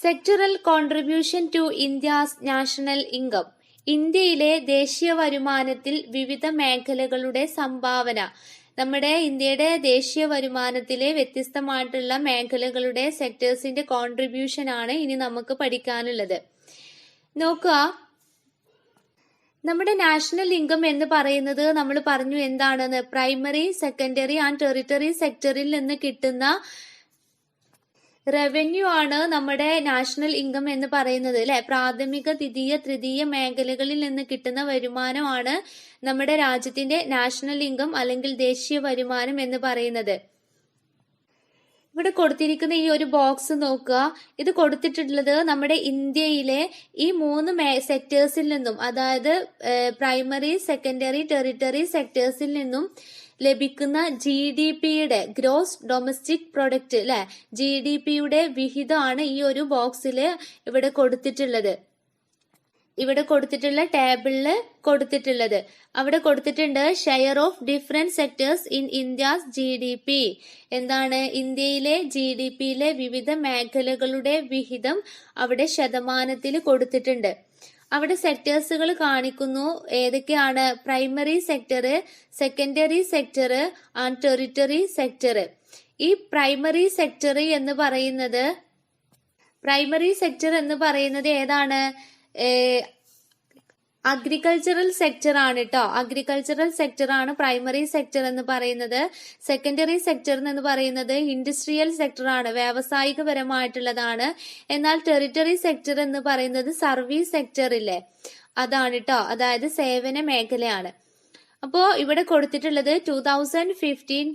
sectoral contribution to India's national income. ഇന്ത്യയിലെ ദേശീയ വരുമാനത്തിൽ വിവിധ മേഖലകളുടെ സംഭാവന. നമ്മുടെ ഇന്ത്യയുടെ ദേശീയ വരുമാനത്തിലെ വ്യത്യസ്തമായിട്ടുള്ള മേഖലകളുടെ സെക്ടേഴ്സിന്റെ കോൺട്രിബ്യൂഷൻ ആണ് ഇനി നമുക്ക് പഠിക്കാനുള്ളത്. നോക്കുക, നമ്മുടെ നാഷണൽ ഇൻകം എന്ന് പറയുന്നത് നമ്മൾ പറഞ്ഞു എന്താണെന്ന്, പ്രൈമറി, സെക്കൻഡറി ആൻഡ് ടെറിട്ടറി സെക്ടറിൽ നിന്ന് കിട്ടുന്ന റവന്യൂ ആണ് നമ്മുടെ നാഷണൽ ഇൻകം എന്ന് പറയുന്നത് അല്ലെ. പ്രാഥമിക, ദ്വിതീയ, തൃതീയ മേഖലകളിൽ നിന്ന് കിട്ടുന്ന വരുമാനമാണ് നമ്മുടെ രാജ്യത്തിന്റെ നാഷണൽ ഇൻകം അല്ലെങ്കിൽ ദേശീയ വരുമാനം എന്ന് പറയുന്നത്. ഇവിടെ കൊടുത്തിരിക്കുന്ന ഈ ഒരു ബോക്സ് നോക്കുക. ഇത് കൊടുത്തിട്ടുള്ളത് നമ്മുടെ ഇന്ത്യയിലെ ഈ 3 സെക്ടേഴ്സിൽ നിന്നും, അതായത് പ്രൈമറി, സെക്കൻഡറി, ടെറിട്ടറി സെക്ടേഴ്സിൽ നിന്നും ലഭിക്കുന്ന GDPയുടെ ഗ്രോസ് ഡൊമസ്റ്റിക് പ്രൊഡക്റ്റ് അല്ലെ, GDPയുടെ വിഹിതമാണ് ഈ ഒരു ബോക്സില് ഇവിടെ കൊടുത്തിട്ടുള്ളത്. ഇവിടെ കൊടുത്തിട്ടുള്ള ടേബിളില് കൊടുത്തിട്ടുള്ളത്. അവിടെ കൊടുത്തിട്ടുണ്ട് share of different sectors in India's GDP. എന്താണ്, ഇന്ത്യയിലെ GDPയിലെ വിവിധ മേഖലകളുടെ വിഹിതം അവിടെ ശതമാനത്തിൽ കൊടുത്തിട്ടുണ്ട്. അവിടെ സെക്ടേഴ്സുകൾ കാണിക്കുന്നു. ഏതൊക്കെയാണ്? Primary sector, secondary sector and territory sector. ഈ പ്രൈമറി സെക്ടർ എന്ന് പറയുന്നത് ഏതാണ്? അഗ്രികൾച്ചറൽ സെക്ടർ ആണ് കേട്ടോ. അഗ്രികൾച്ചറൽ സെക്ടർ ആണ് പ്രൈമറി സെക്ടർ എന്ന് പറയുന്നത്. സെക്കൻഡറി സെക്ടർ എന്ന് പറയുന്നത് ഇൻഡസ്ട്രിയൽ സെക്ടർ ആണ്, വ്യാവസായികപരമായിട്ടുള്ളതാണ്. എന്നാൽ ടെറിട്ടറി സെക്ടർ എന്ന് പറയുന്നത് സർവീസ് സെക്ടർ ഇല്ലേ, അതാണ് കേട്ടോ, അതായത് സേവന മേഖലയാണ്. അപ്പോ ഇവിടെ കൊടുത്തിട്ടുള്ളത് 2015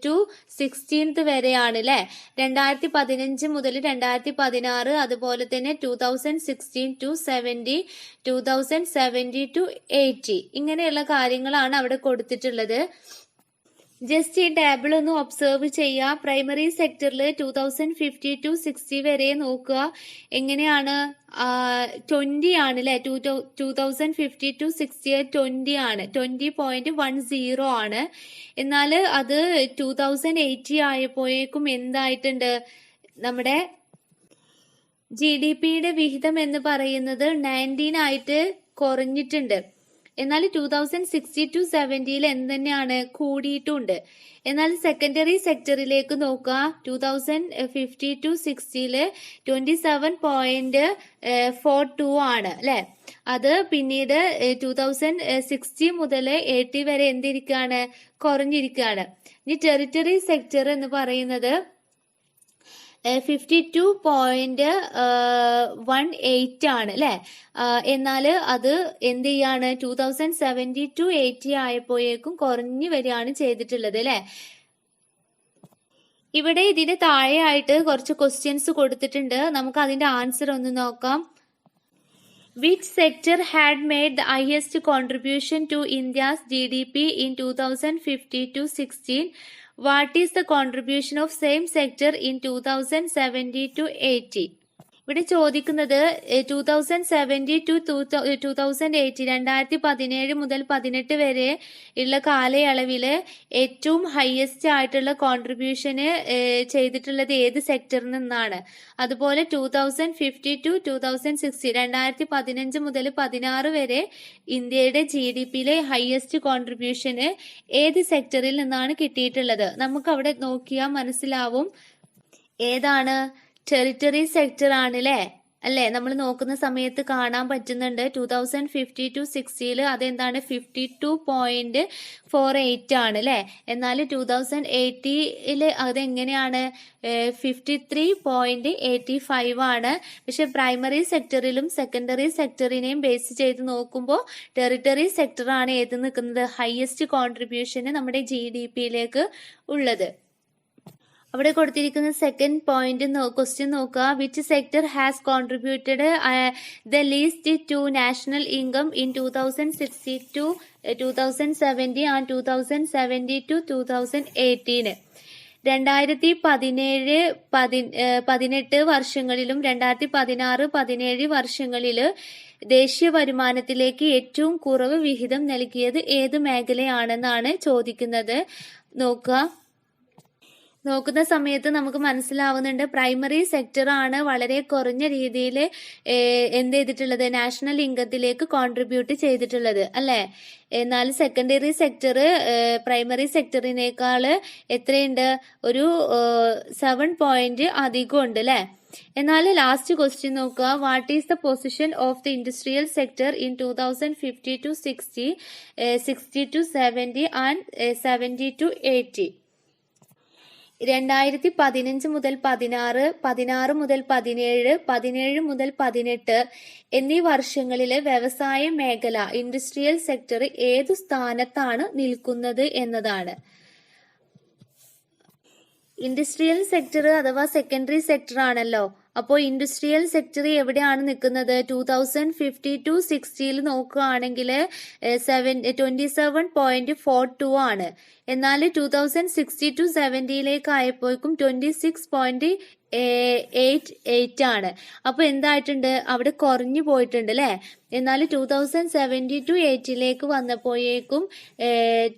to 16 വരെയാണ് അല്ലെ. 2015 മുതൽ 2016, അതുപോലെ തന്നെ 2016 to 70, 2070 to 80 ഇങ്ങനെയുള്ള കാര്യങ്ങളാണ് അവിടെ കൊടുത്തിട്ടുള്ളത്. ജസ്റ്റ് ഈ ടേബിൾ ഒന്ന് ഒബ്സർവ് ചെയ്യുക. പ്രൈമറി സെക്ടറിൽ 2050 to 60 വരെ നോക്കുക. എങ്ങനെയാണ്? 20 ആണ് അല്ലെ. 2050 to 60 20 ആണ്, 20.10 ആണ്. എന്നാൽ അത് 2080 ആയപ്പോഴേക്കും എന്തായിട്ടുണ്ട്? നമ്മുടെ GDPയുടെ വിഹിതം എന്ന് പറയുന്നത് 19 ആയിട്ട് കുറഞ്ഞിട്ടുണ്ട്. എന്നാൽ 2060 to 70 എന്തെന്നെയാണ്? കൂടിയിട്ടുണ്ട്. എന്നാൽ സെക്കൻഡറി സെക്ടറിലേക്ക് നോക്കുക. 2050 to 60 27.42 ആണ് അല്ലെ. അത് പിന്നീട് 2060 മുതൽ 80 വരെ എന്തിരിക്കുകയാണ്? കുറഞ്ഞിരിക്കുകയാണ്. ഇനി ടെറിട്ടറി സെക്ടർ എന്ന് പറയുന്നത് 52.18 ആണ് അല്ലെ. എന്നാൽ അത് എന്ത് ചെയ്യാണ് 2070-80 ആയപ്പോഴേക്കും കുറഞ്ഞു വരികയാണ് ചെയ്തിട്ടുള്ളത് അല്ലെ. ഇവിടെ ഇതിന് താഴെയായിട്ട് കുറച്ച് ക്വസ്റ്റ്യൻസ് കൊടുത്തിട്ടുണ്ട്. നമുക്ക് അതിന്റെ ആൻസർ ഒന്ന് നോക്കാം. Which sector had made the highest contribution to India's GDP in 2015-16? What is the contribution of same sector in 2070-80? ഇവിടെ ചോദിക്കുന്നത് 2070-2080 2017 മുതൽ 18 വരെ ഉള്ള കാലയളവില് ഏറ്റവും ഹയസ്റ്റ് ആയിട്ടുള്ള കോൺട്രിബ്യൂഷന് ചെയ്തിട്ടുള്ളത് ഏത് സെക്ടറിൽ നിന്നാണ്. അതുപോലെ 2050-2060 2015 മുതൽ 16 വരെ ഇന്ത്യയുടെ GDPയിലെ ഹയസ്റ്റ് കോൺട്രിബ്യൂഷന് ഏത് സെക്ടറിൽ നിന്നാണ് കിട്ടിയിട്ടുള്ളത്. നമുക്ക് അവിടെ നോക്കിയാൽ മനസ്സിലാവും ഏതാണ്. ടെറിട്ടറി സെക്ടർ ആണ് അല്ലേ. നമ്മൾ നോക്കുന്ന സമയത്ത് കാണാൻ പറ്റുന്നുണ്ട് 2050-60 അതെന്താണ് 52.48 ആണ് അല്ലെ. എന്നാൽ 2080 അതെങ്ങനെയാണ് 53.85 ആണ്. പക്ഷെ പ്രൈമറി സെക്ടറിലും സെക്കൻഡറി സെക്ടറിനെയും ബേസ് ചെയ്ത് നോക്കുമ്പോൾ ടെറിട്ടറി സെക്ടർ ആണ് ഏത് നിൽക്കുന്നത് ഹയസ്റ്റ് കോൺട്രിബ്യൂഷന് നമ്മുടെ GDPയിലേക്ക് ഉള്ളത്. അവിടെ കൊടുത്തിരിക്കുന്ന സെക്കൻഡ് പോയിന്റ് ക്വസ്റ്റ്യൻ നോക്കുക. Which sector has contributed the least to national income in 2060-2070 and 2070-2018? 2017-18 വർഷങ്ങളിലും 2016-17 വർഷങ്ങളില് ദേശീയ വരുമാനത്തിലേക്ക് ഏറ്റവും കുറവ് വിഹിതം നൽകിയത് ഏത് മേഖലയാണെന്നാണ് ചോദിക്കുന്നത്. നോക്കുന്ന സമയത്ത് നമുക്ക് മനസ്സിലാവുന്നുണ്ട് പ്രൈമറി സെക്ടർ ആണ് വളരെ കുറഞ്ഞ രീതിയിൽ എന്ത് ചെയ്തിട്ടുള്ളത് നാഷണൽ ഇൻകത്തിലേക്ക് കോൺട്രിബ്യൂട്ട് ചെയ്തിട്ടുള്ളത് അല്ലെ. എന്നാൽ സെക്കൻഡറി സെക്ടർ പ്രൈമറി സെക്ടറിനേക്കാൾ എത്രയുണ്ട് ഒരു 7 പോയിന്റ് അധികം ഉണ്ട് അല്ലെ. എന്നാൽ ലാസ്റ്റ് ക്വസ്റ്റ്യൻ നോക്കുക. What is the position of the industrial sector in 2050-60 60-70 and 70-80? 2015 മുതൽ 16 16 മുതൽ 17 17 മുതൽ 18 എന്നീ വർഷങ്ങളിലെ വ്യവസായ മേഖല ഇൻഡസ്ട്രിയൽ സെക്ടർ ഏതു സ്ഥാനത്താണ് നിൽക്കുന്നത് എന്നതാണ്. ഇൻഡസ്ട്രിയൽ സെക്ടർ അഥവാ സെക്കൻഡറി സെക്ടർ ആണല്ലോ. അപ്പോൾ ഇൻഡസ്ട്രിയൽ സെക്ടർ എവിടെയാണ് നിൽക്കുന്നത് 2050-60 നോക്കുകയാണെങ്കിൽ 27.42 ആണ്. എന്നാൽ 2060-70 ആയപ്പോഴേക്കും 26.88 ആണ്. അപ്പൊ എന്തായിട്ടുണ്ട് അവിടെ കുറഞ്ഞു പോയിട്ടുണ്ട് അല്ലെ. എന്നാൽ 2070-80 വന്നപ്പോഴേക്കും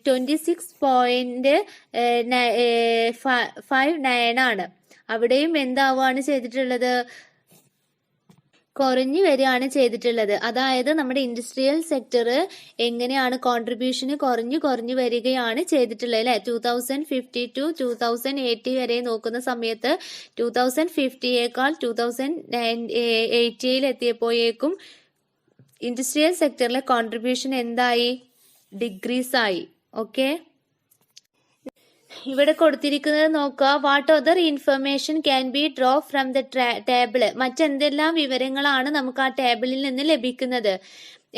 26.59 ആണ്. അവിടെയും എന്താവുകയാണ് ചെയ്തിട്ടുള്ളത് കുറഞ്ഞു വരികയാണ് ചെയ്തിട്ടുള്ളത്. അതായത് നമ്മുടെ ഇൻഡസ്ട്രിയൽ സെക്ടർ എങ്ങനെയാണ് കോൺട്രിബ്യൂഷന് കുറഞ്ഞു വരികയാണ് ചെയ്തിട്ടുള്ളത് അല്ലെ. 2050-2080 വരെ നോക്കുന്ന സമയത്ത് 2050യേക്കാൾ 2080 എത്തിയപ്പോഴേക്കും ഇൻഡസ്ട്രിയൽ സെക്ടറിലെ കോൺട്രിബ്യൂഷൻ എന്തായി ഡിക്രീസ് ആയി. ഓക്കെ, ഇവിടെ കൊടുത്തിരിക്കുന്നത് നോക്കുക. What other information can be draw from the table. മറ്റെന്തെല്ലാം വിവരങ്ങളാണ് നമുക്ക് ആ ടേബിളിൽ നിന്ന് ലഭിക്കുന്നത്?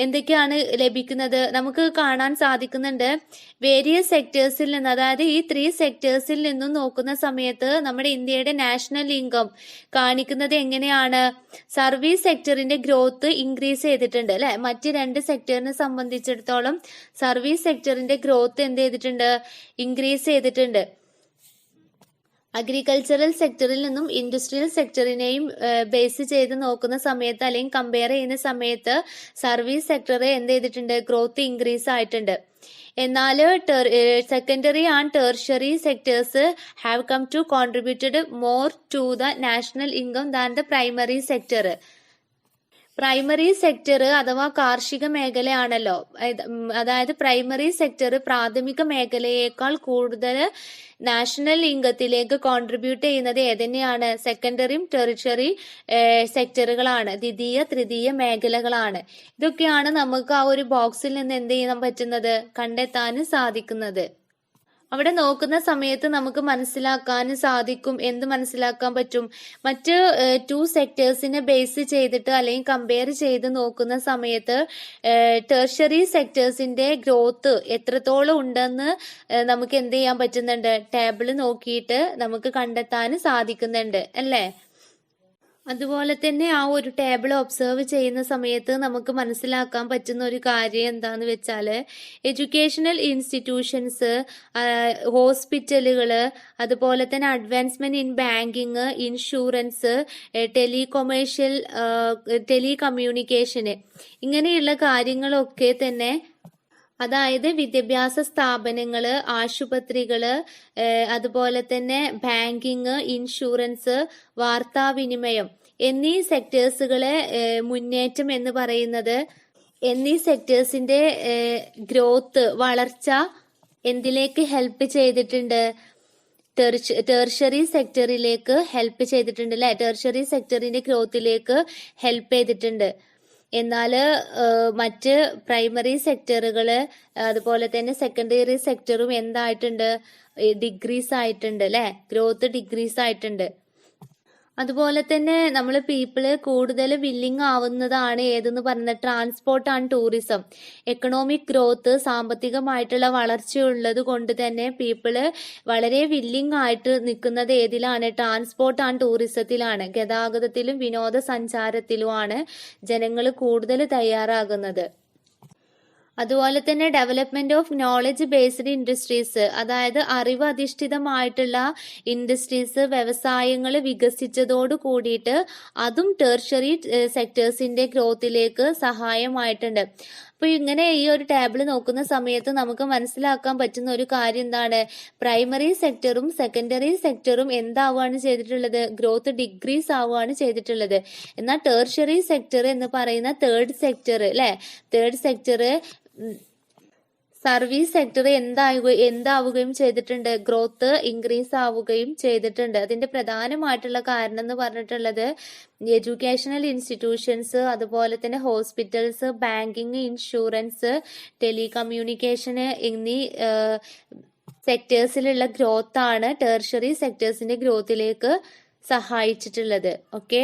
എന്തൊക്കെയാണ് ലഭിക്കുന്നത്? നമുക്ക് കാണാൻ സാധിക്കുന്നുണ്ട് വേരിയസ് സെക്ടേഴ്സിൽ നിന്ന്, അതായത് ഈ 3 സെക്ടേഴ്സിൽ നിന്നും നോക്കുന്ന സമയത്ത് നമ്മുടെ ഇന്ത്യയുടെ നാഷണൽ ഇൻകം കാണിക്കുന്നത് എങ്ങനെയാണ്? സർവീസ് സെക്ടറിന്റെ ഗ്രോത്ത് ഇൻക്രീസ് ചെയ്തിട്ടുണ്ട് അല്ലെ. മറ്റ് 2 സെക്ടറിനെ സംബന്ധിച്ചിടത്തോളം സർവീസ് സെക്ടറിന്റെ ഗ്രോത്ത് എന്ത് ചെയ്തിട്ടുണ്ട്? ഇൻക്രീസ് ചെയ്തിട്ടുണ്ട്. അഗ്രികൾച്ചറൽ സെക്ടറിൽ നിന്നും ഇൻഡസ്ട്രിയൽ സെക്ടറിനെയും ബേസ് ചെയ്ത് നോക്കുന്ന സമയത്ത് അല്ലെങ്കിൽ കമ്പയർ ചെയ്യുന്ന സമയത്ത് സർവീസ് സെക്ടർ എന്ത് ചെയ്തിട്ടുണ്ട്? ഗ്രോത്ത് ഇൻക്രീസ് ആയിട്ടുണ്ട്. എന്നാൽ secondary and tertiary sectors have come to contributed more to the national income than the primary sector. Primary sector അഥവാ കാർഷിക മേഖലയാണല്ലോ. അതായത് പ്രൈമറി സെക്ടർ പ്രാഥമിക മേഖലയേക്കാൾ കൂടുതൽ നാഷണൽ ഇൻകത്തിലേക്ക് കോൺട്രിബ്യൂട്ട് ചെയ്യുന്നത് ഏതന്നെയാണ്? സെക്കൻഡറിയും ടെറിട്ടറി സെക്ടറുകളാണ്, ദ്വിതീയ തൃതീയ മേഖലകളാണ്. ഇതൊക്കെയാണ് നമുക്ക് ആ ഒരു ബോക്സിൽ നിന്ന് എന്ത് ചെയ്യാൻ പറ്റുന്നത്? കണ്ടെത്താനും സാധിക്കുന്നത്. അവിടെ നോക്കുന്ന സമയത്ത് നമുക്ക് മനസ്സിലാക്കാൻ സാധിക്കും. എന്ത് മനസ്സിലാക്കാൻ പറ്റും? മറ്റ് 2 സെക്ടേഴ്സിനെ ബേസ് ചെയ്തിട്ട് അല്ലെങ്കിൽ കമ്പയർ ചെയ്ത് നോക്കുന്ന സമയത്ത് ടെർഷ്യറി സെക്ടേഴ്സിന്റെ ഗ്രോത്ത് എത്രത്തോളം ഉണ്ടെന്ന് നമുക്ക് എന്ത് ചെയ്യാൻ പറ്റുന്നുണ്ട്? ടേബിൾ നോക്കിയിട്ട് നമുക്ക് കണ്ടെത്താൻ സാധിക്കുന്നുണ്ട് അല്ലേ? അതുപോലെ തന്നെ ആ ഒരു ടേബിൾ ഒബ്സർവ് ചെയ്യുന്ന സമയത്ത് നമുക്ക് മനസ്സിലാക്കാൻ പറ്റുന്ന ഒരു കാര്യം എന്താന്ന് വെച്ചാല് എഡ്യൂക്കേഷണൽ ഇൻസ്റ്റിറ്റ്യൂഷൻസ്, ഹോസ്പിറ്റലുകള്, അതുപോലെ തന്നെ അഡ്വാൻസ്മെന്റ് ഇൻ ബാങ്കിങ്, ഇൻഷുറൻസ്, ടെലികമ്മ്യൂണിക്കേഷന്, ഇങ്ങനെയുള്ള കാര്യങ്ങളൊക്കെ തന്നെ, അതായത് വിദ്യാഭ്യാസ സ്ഥാപനങ്ങള്, ആശുപത്രികള്, അതുപോലെ തന്നെ ബാങ്കിങ്, ഇൻഷുറൻസ്, വാർത്താവിനിമയം എന്നീ സെക്ടേഴ്സുകളെ മുന്നേറ്റം എന്ന് പറയുന്നത്, എന്നീ സെക്ടേഴ്സിന്റെ ഗ്രോത്ത്, വളർച്ച എന്തിലേക്ക് ഹെൽപ്പ് ചെയ്തിട്ടുണ്ട്? ടെർഷ്യറി സെക്ടറിലേക്ക് ഹെൽപ്പ് ചെയ്തിട്ടുണ്ട് അല്ലെ? ടെർഷ്യറി സെക്ടറിന്റെ ഗ്രോത്തിലേക്ക് ഹെൽപ്പ് ചെയ്തിട്ടുണ്ട്. എന്നാല് മറ്റ് പ്രൈമറി സെക്ടറുകള്, അതുപോലെ തന്നെ സെക്കൻഡറി സെക്ടറും എന്തായിട്ടുണ്ട്? ഡിഗ്രീസ് ആയിട്ടുണ്ട് അല്ലെ? ഗ്രോത്ത് ഡിഗ്രീസ് ആയിട്ടുണ്ട്. അതുപോലെ തന്നെ നമ്മൾ പീപ്പിള് കൂടുതൽ വില്ലിങ് ആവുന്നതാണ് ഏതെന്ന് പറയുന്നത് transport and tourism. Economic growth, സാമ്പത്തികമായിട്ടുള്ള വളർച്ചയുള്ളത് കൊണ്ട് തന്നെ പീപ്പിള് വളരെ വില്ലിങ് ആയിട്ട് നിൽക്കുന്നത് ഏതിലാണ്? Transport and ടൂറിസത്തിലാണ്. ഗതാഗതത്തിലും വിനോദസഞ്ചാരത്തിലുമാണ് ജനങ്ങൾ കൂടുതൽ തയ്യാറാകുന്നത്. അതുപോലെ തന്നെ development of knowledge based industries, അതായത് അറിവ് അധിഷ്ഠിതമായിട്ടുള്ള ഇൻഡസ്ട്രീസ്, വ്യവസായങ്ങൾ വികസിച്ചതോട് കൂടിയിട്ട് അതും ടെർഷ്യറി സെക്ടേഴ്സിന്റെ ഗ്രോത്തിലേക്ക് സഹായമായിട്ടുണ്ട്. അപ്പൊ ഇങ്ങനെ ഈ ഒരു ടേബിൾ നോക്കുന്ന സമയത്ത് നമുക്ക് മനസ്സിലാക്കാൻ പറ്റുന്ന ഒരു കാര്യം എന്താണ്? പ്രൈമറി സെക്ടറും സെക്കൻഡറി സെക്ടറും എന്താവുകയാണ് ചെയ്തിട്ടുള്ളത്? ഗ്രോത്ത് ഡിഗ്രീസ് ആവുകയാണ് ചെയ്തിട്ടുള്ളത്. എന്നാൽ ടെർഷ്യറി സെക്ടർ എന്ന് പറയുന്ന തേർഡ് സെക്ടർ അല്ലെ? തേർഡ് സെക്ടർ, സർവീസ് സെക്ടർ എന്താവുകയും ചെയ്തിട്ടുണ്ട്? ഗ്രോത്ത് ഇൻക്രീസ് ആവുകയും ചെയ്തിട്ടുണ്ട്. അതിന്റെ പ്രധാനമായിട്ടുള്ള കാരണം എന്ന് പറഞ്ഞിട്ടുള്ളത് എഡ്യൂക്കേഷണൽ ഇൻസ്റ്റിറ്റ്യൂഷൻസ്, അതുപോലെ തന്നെ ഹോസ്പിറ്റൽസ്, ബാങ്കിങ്, ഇൻഷുറൻസ്, ടെലികമ്മ്യൂണിക്കേഷന് എന്നീ സെക്ടേഴ്സിലുള്ള ഗ്രോത്ത് ആണ് ടെർഷ്യറി സെക്ടേഴ്സിന്റെ ഗ്രോത്തിലേക്ക് സഹായിച്ചിട്ടുള്ളത്. Okay,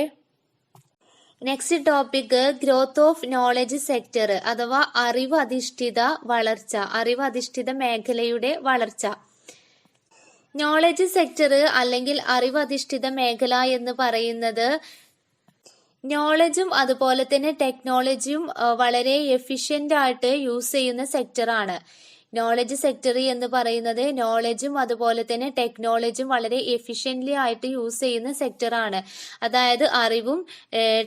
next topic growth of knowledge sector അഥവാ അറിവ് അധിഷ്ഠിത വളർച്ച, അറിവ് അധിഷ്ഠിത മേഖലയുടെ വളർച്ച. നോളജ് സെക്ടർ അല്ലെങ്കിൽ അറിവ് അധിഷ്ഠിത മേഖല എന്ന് പറയുന്നത് നോളജും അതുപോലെ തന്നെ ടെക്നോളജിയും വളരെ എഫിഷ്യന്റ് ആയിട്ട് യൂസ് ചെയ്യുന്ന സെക്ടറാണ്. നോളജ് സെക്ടർ എന്ന് പറയുന്നത് നോളജും അതുപോലെ തന്നെ ടെക്നോളജിയും വളരെ എഫിഷ്യന്റ്ലി ആയിട്ട് യൂസ് ചെയ്യുന്ന സെക്ടറാണ്. അതായത് അറിവും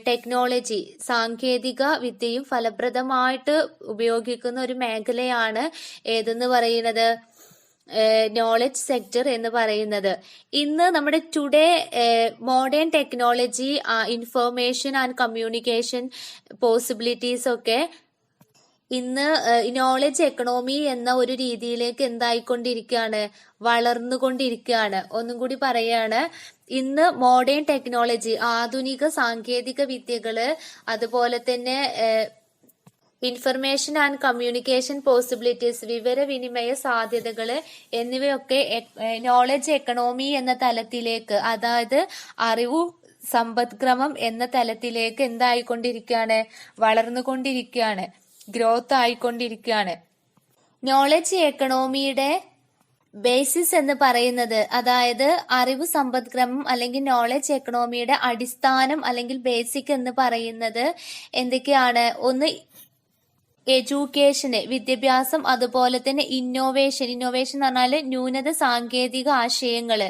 ടെക്നോളജി, സാങ്കേതിക വിദ്യയും ഫലപ്രദമായിട്ട് ഉപയോഗിക്കുന്ന ഒരു മേഖലയാണ് ഏതെന്ന് പറയുന്നത്? നോളജ് സെക്ടർ എന്ന് പറയുന്നത്. ഇന്ന് നമ്മുടെ today modern technology, information and communication possibilities ഒക്കെ ഇന്ന് നോളജ് എക്കണോമി എന്ന ഒരു രീതിയിലേക്ക് എന്തായിക്കൊണ്ടിരിക്കുകയാണ്? വളർന്നുകൊണ്ടിരിക്കുകയാണ്. ഒന്നും കൂടി പറയാണ്, ഇന്ന് മോഡേൺ ടെക്നോളജി, ആധുനിക സാങ്കേതിക വിദ്യകള്, അതുപോലെ തന്നെ ഇൻഫർമേഷൻ ആൻഡ് കമ്മ്യൂണിക്കേഷൻ പോസിബിലിറ്റീസ്, വിവരവിനിമയ സാധ്യതകള് എന്നിവയൊക്കെ നോളജ് എക്കണോമി എന്ന തലത്തിലേക്ക്, അതായത് അറിവു സമ്പദ്ക്രമം എന്ന തലത്തിലേക്ക് എന്തായിക്കൊണ്ടിരിക്കുകയാണ്? വളർന്നുകൊണ്ടിരിക്കുകയാണ്, ഗ്രോത്ത് ആയിക്കൊണ്ടിരിക്കുകയാണ്. നോളജ് എക്കണോമിയുടെ ബേസിസ് എന്ന് പറയുന്നത്, അതായത് അറിവ് സമ്പദ്ക്രമം അല്ലെങ്കിൽ നോളജ് എക്കണോമിയുടെ അടിസ്ഥാനം അല്ലെങ്കിൽ ബേസിക് എന്ന് പറയുന്നത് എന്തൊക്കെയാണ്? ഒന്ന് എഡ്യൂക്കേഷന്, വിദ്യാഭ്യാസം, അതുപോലെ തന്നെ ഇന്നോവേഷൻ എന്ന് പറഞ്ഞാല് ന്യൂനത സാങ്കേതിക ആശയങ്ങള്,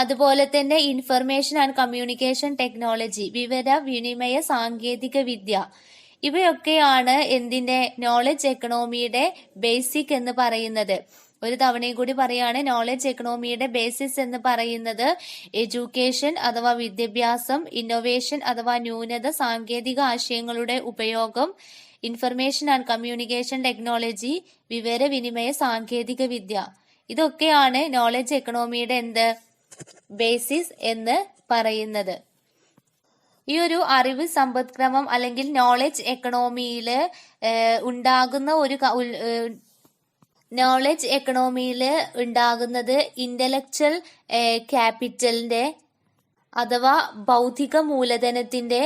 അതുപോലെ തന്നെ ഇൻഫർമേഷൻ ആൻഡ് കമ്മ്യൂണിക്കേഷൻ ടെക്നോളജി, വിവര വിനിമയ സാങ്കേതിക വിദ്യ, ഇവയൊക്കെയാണ് എന്തിന്റെ? നോളജ് എക്കണോമിയുടെ ബേസിക് എന്ന് പറയുന്നത്. ഒരു തവണയും കൂടി പറയാണ്, നോളജ് എക്കണോമിയുടെ ബേസിസ് എന്ന് പറയുന്നത് എഡ്യൂക്കേഷൻ അഥവാ വിദ്യാഭ്യാസം, ഇന്നോവേഷൻ അഥവാ ന്യൂനത സാങ്കേതിക ആശയങ്ങളുടെ ഉപയോഗം, ഇൻഫർമേഷൻ ആൻഡ് കമ്മ്യൂണിക്കേഷൻ ടെക്നോളജി, വിവരവിനിമയ സാങ്കേതിക വിദ്യ, ഇതൊക്കെയാണ് നോളജ് എക്കണോമിയുടെ ബേസിസ് എന്ന് പറയുന്നത്. ഈ ഒരു അറിവ് സമ്പദ്ക്രമം അല്ലെങ്കിൽ നോളജ് എക്കണോമിയിൽ ഉണ്ടാകുന്ന ഒരു നോളജ് എക്കണോമിയിൽ ഉണ്ടാകുന്നത് ഇന്റലക്ച്വൽ ക്യാപിറ്റലിന്റെ അഥവാ ബൗദ്ധിക മൂലധനത്തിന്റെ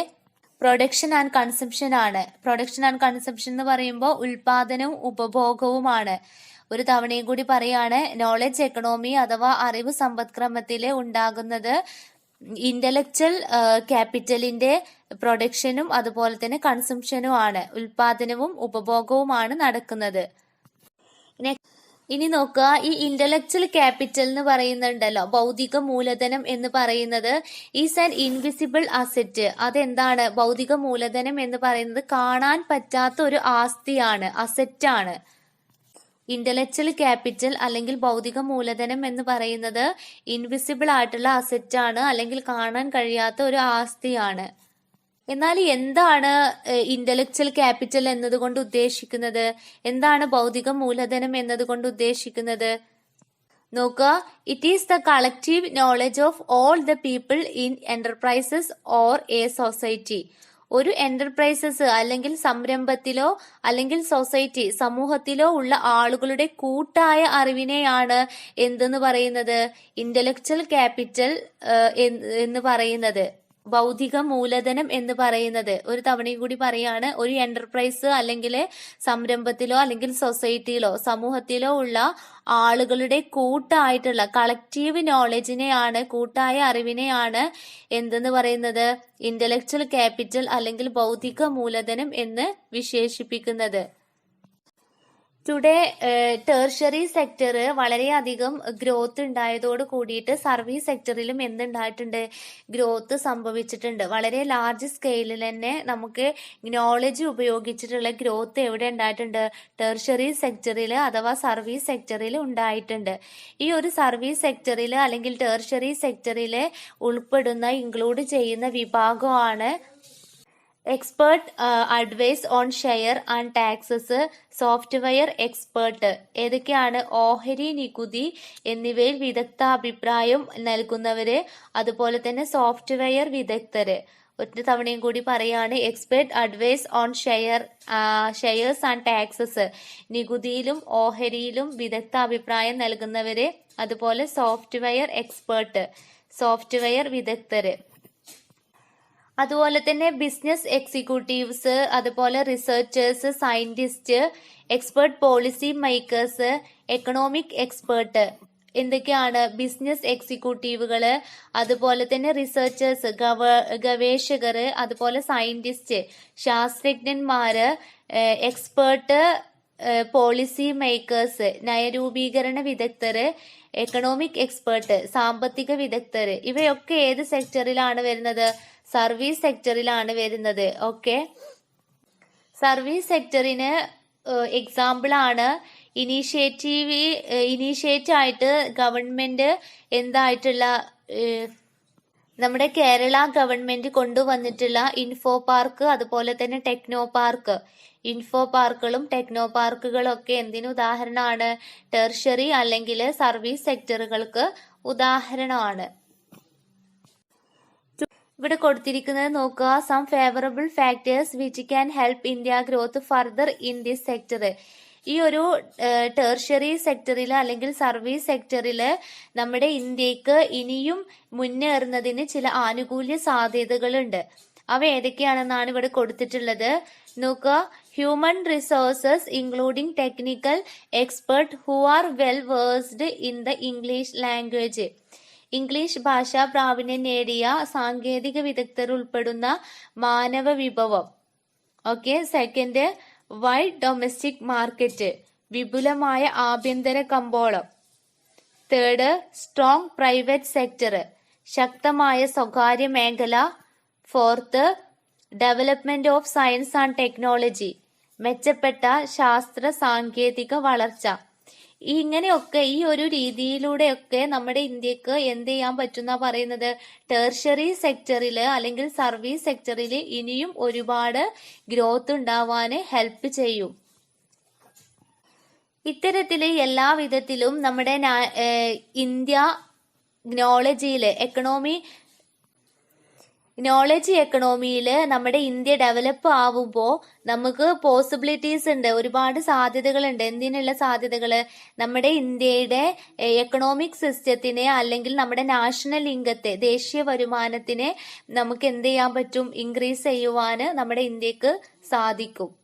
പ്രൊഡക്ഷൻ ആൻഡ് കൺസംഷൻ ആണ്. പ്രൊഡക്ഷൻ ആൻഡ് കൺസംഷൻ എന്ന് പറയുമ്പോൾ ഉൽപാദനവും ഉപഭോഗവുമാണ്. ഒരു തവണയും കൂടി പറയാണ്, നോളജ് എക്കണോമി അഥവാ അറിവ് സമ്പദ്ക്രമത്തിൽ ഉണ്ടാകുന്നത് ഇന്റലക്ച്വൽ ക്യാപിറ്റലിന്റെ പ്രൊഡക്ഷനും അതുപോലെ തന്നെ കൺസംഷനും ആണ്. ഉൽപാദനവും ഉപഭോഗവുമാണ് നടക്കുന്നത്. ഇനി നോക്കുക, ഈ ഇന്റലക്ച്വൽ ക്യാപിറ്റൽ എന്ന് പറയുന്നുണ്ടല്ലോ, ഭൗതിക മൂലധനം എന്ന് പറയുന്നത് ഈസ് ആൻ ഇൻവിസിബിൾ അസറ്റ്. അതെന്താണ്? ഭൗതിക മൂലധനം എന്ന് പറയുന്നത് കാണാൻ പറ്റാത്ത ഒരു ആസ്തിയാണ്, അസറ്റാണ്. ഇന്റലക്ച്വൽ ക്യാപിറ്റൽ അല്ലെങ്കിൽ ഭൗതിക മൂലധനം എന്ന് പറയുന്നത് ഇൻവിസിബിൾ ആയിട്ടുള്ള അസറ്റാണ്, അല്ലെങ്കിൽ കാണാൻ കഴിയാത്ത ഒരു ആസ്തിയാണ്. എന്നാൽ എന്താണ് ഇന്റലക്ച്വൽ ക്യാപിറ്റൽ എന്നതുകൊണ്ട് ഉദ്ദേശിക്കുന്നത്? എന്താണ് ഭൗതിക മൂലധനം എന്നതുകൊണ്ട് ഉദ്ദേശിക്കുന്നത്? നോക്കുക, it is the collective knowledge of all the people in enterprises or A society. ഒരു എന്റർപ്രൈസസ് അല്ലെങ്കിൽ സംരംഭത്തിലോ അല്ലെങ്കിൽ സൊസൈറ്റി സമൂഹത്തിലോ ഉള്ള ആളുകളുടെ കൂട്ടായ അറിവിനെയാണ് എന്തെന്ന് പറയുന്നത്? ഇന്റലക്ച്വൽ ക്യാപിറ്റൽ എന്ന് പറയുന്നത്, ഭൗതിക മൂലധനം എന്ന് പറയുന്നത്. ഒരു തവണയും കൂടി പറയാണ്, ഒരു എന്റർപ്രൈസ് അല്ലെങ്കിൽ സംരംഭത്തിലോ അല്ലെങ്കിൽ സൊസൈറ്റിയിലോ സമൂഹത്തിലോ ഉള്ള ആളുകളുടെ കൂട്ടായിട്ടുള്ള കളക്റ്റീവ് നോളജിനെയാണ്, കൂട്ടായ അറിവിനെയാണ് എന്തെന്ന് പറയുന്നത്? ഇന്റലക്ച്വൽ ക്യാപിറ്റൽ അല്ലെങ്കിൽ ഭൗതിക മൂലധനം എന്ന് വിശേഷിപ്പിക്കുന്നത്. ടുഡേ ടെർഷ്യറി സെക്ടർ വളരെയധികം ഗ്രോത്ത് ഉണ്ടായതോട് കൂടിയിട്ട് സർവീസ് സെക്ടറിലും എന്തുണ്ടായിട്ടുണ്ട്? ഗ്രോത്ത് സംഭവിച്ചിട്ടുണ്ട്. വളരെ ലാർജ് സ്കെയിലിൽ തന്നെ നമുക്ക് നോളജ് ഉപയോഗിച്ചിട്ടുള്ള ഗ്രോത്ത് എവിടെ ഉണ്ടായിട്ടുണ്ട്? ടെർഷ്യറി സെക്ടറിൽ അഥവാ സർവീസ് സെക്ടറിൽ ഉണ്ടായിട്ടുണ്ട്. ഈ ഒരു സർവീസ് സെക്ടറിൽ അല്ലെങ്കിൽ ടെർഷ്യറി സെക്ടറിൽ ഉൾപ്പെടുന്ന ഇൻക്ലൂഡ് ചെയ്യുന്ന വിഭാഗമാണ് expert advice on share and taxes, software expert. ഏതൊക്കെയാണ്? ഓഹരി നികുതി എന്നിവയിൽ വിദഗ്ധ അഭിപ്രായം നൽകുന്നവര്, അതുപോലെ തന്നെ സോഫ്റ്റ്വെയർ വിദഗ്ധര്. ഒറ്റ തവണയും കൂടി പറയാണ്, expert advice on shares and taxes, നികുതിയിലും ഓഹരിയിലും വിദഗ്ധ അഭിപ്രായം നൽകുന്നവര്, അതുപോലെ സോഫ്റ്റ്വെയർ എക്സ്പേർട്ട്, സോഫ്റ്റ്വെയർ വിദഗ്ധര്. അതുപോലെ തന്നെ ബിസിനസ് എക്സിക്യൂട്ടീവ്സ്, അതുപോലെ researchers, scientist, expert policy makers, economic expert. എന്തൊക്കെയാണ്? ബിസിനസ് എക്സിക്യൂട്ടീവുകള്, അതുപോലെ തന്നെ റിസർച്ചേഴ്സ് ഗവേഷകര്, അതുപോലെ സയന്റിസ്റ്റ് ശാസ്ത്രജ്ഞന്മാര്, എക്സ്പേർട്ട് പോളിസി മേക്കേഴ്സ് നയരൂപീകരണ വിദഗ്ധര്, എക്കണോമിക് എക്സ്പേർട്ട് സാമ്പത്തിക വിദഗ്ധര്. ഇവയൊക്കെ ഏത് സെക്ടറിലാണ് വരുന്നത്? സർവീസ് സെക്ടറിലാണ് വരുന്നത്. ഓക്കെ, സർവീസ് സെക്ടറിന് എക്സാമ്പിൾ ആണ് ഇനീഷ്യേറ്റ് ആയിട്ട് ഗവൺമെന്റ് എന്തായിട്ടുള്ള നമ്മുടെ കേരള ഗവൺമെന്റ് കൊണ്ടുവന്നിട്ടുള്ള ഇൻഫോ പാർക്ക്, അതുപോലെ തന്നെ ടെക്നോ പാർക്ക്. ഇൻഫോ പാർക്കുകളും ടെക്നോ പാർക്കുകളും ഒക്കെ എന്തിനു ഉദാഹരണമാണ്? ടെർഷ്യറി അല്ലെങ്കിൽ സർവീസ് സെക്ടറുകൾക്ക് ഉദാഹരണമാണ്. ഇവിടെ കൊടുത്തിരിക്കുന്നത് നോക്കുക, some favourable factors which can help India growth further in this sector. ഈ ഒരു ടെർഷ്യറി സെക്ടറിൽ അല്ലെങ്കിൽ സർവീസ് സെക്ടറിൽ നമ്മുടെ ഇന്ത്യക്ക് ഇനിയും മുന്നേറുന്നതിന് ചില ആനുകൂല്യ സാധ്യതകളുണ്ട്. അവ ഏതൊക്കെയാണെന്നാണ് ഇവിടെ കൊടുത്തിട്ടുള്ളത്. നോക്കുക, human resources including technical expert who are well versed in the English language. English ഭാഷാ പ്രാവീണ്യം നേടിയ സാങ്കേതിക വിദഗ്ധർ ഉൾപ്പെടുന്ന മാനവ വിഭവം. Okay, second, wide domestic market, വിപുലമായ ആഭ്യന്തര കമ്പോളം. തേർഡ്, സ്ട്രോങ് പ്രൈവറ്റ് സെക്ടർ, ശക്തമായ സ്വകാര്യ മേഖല. Fourth, development of science and technology, മെച്ചപ്പെട്ട ശാസ്ത്ര സാങ്കേതിക വളർച്ച. ഇങ്ങനെയൊക്കെ ഈ ഒരു രീതിയിലൂടെയൊക്കെ നമ്മുടെ ഇന്ത്യക്ക് എന്ത് ചെയ്യാൻ പറ്റുന്ന പറയുന്നത്? ടെർഷ്യറി സെക്ടറിൽ അല്ലെങ്കിൽ സർവീസ് സെക്ടറിൽ ഇനിയും ഒരുപാട് ഗ്രോത്ത് ഉണ്ടാവാന് ഹെൽപ്പ് ചെയ്യും. ഇത്തരത്തില് എല്ലാ വിധത്തിലും നമ്മുടെ ഇന്ത്യ നോളജിയില് നോളജ് എക്കണോമിയിൽ നമ്മുടെ ഇന്ത്യ ഡെവലപ്പ് ആവുമ്പോൾ നമുക്ക് പോസിബിലിറ്റീസ് ഉണ്ട്, ഒരുപാട് സാധ്യതകളുണ്ട്. എന്തിനുള്ള സാധ്യതകൾ? നമ്മുടെ ഇന്ത്യയുടെ എക്കണോമിക് സിസ്റ്റത്തിനെ അല്ലെങ്കിൽ നമ്മുടെ നാഷണൽ ഇൻകത്തെ, ദേശീയ വരുമാനത്തിനെ നമുക്ക് എന്ത് ചെയ്യാൻ പറ്റും? ഇൻക്രീസ് ചെയ്യുവാന് നമ്മുടെ ഇന്ത്യക്ക് സാധിക്കും.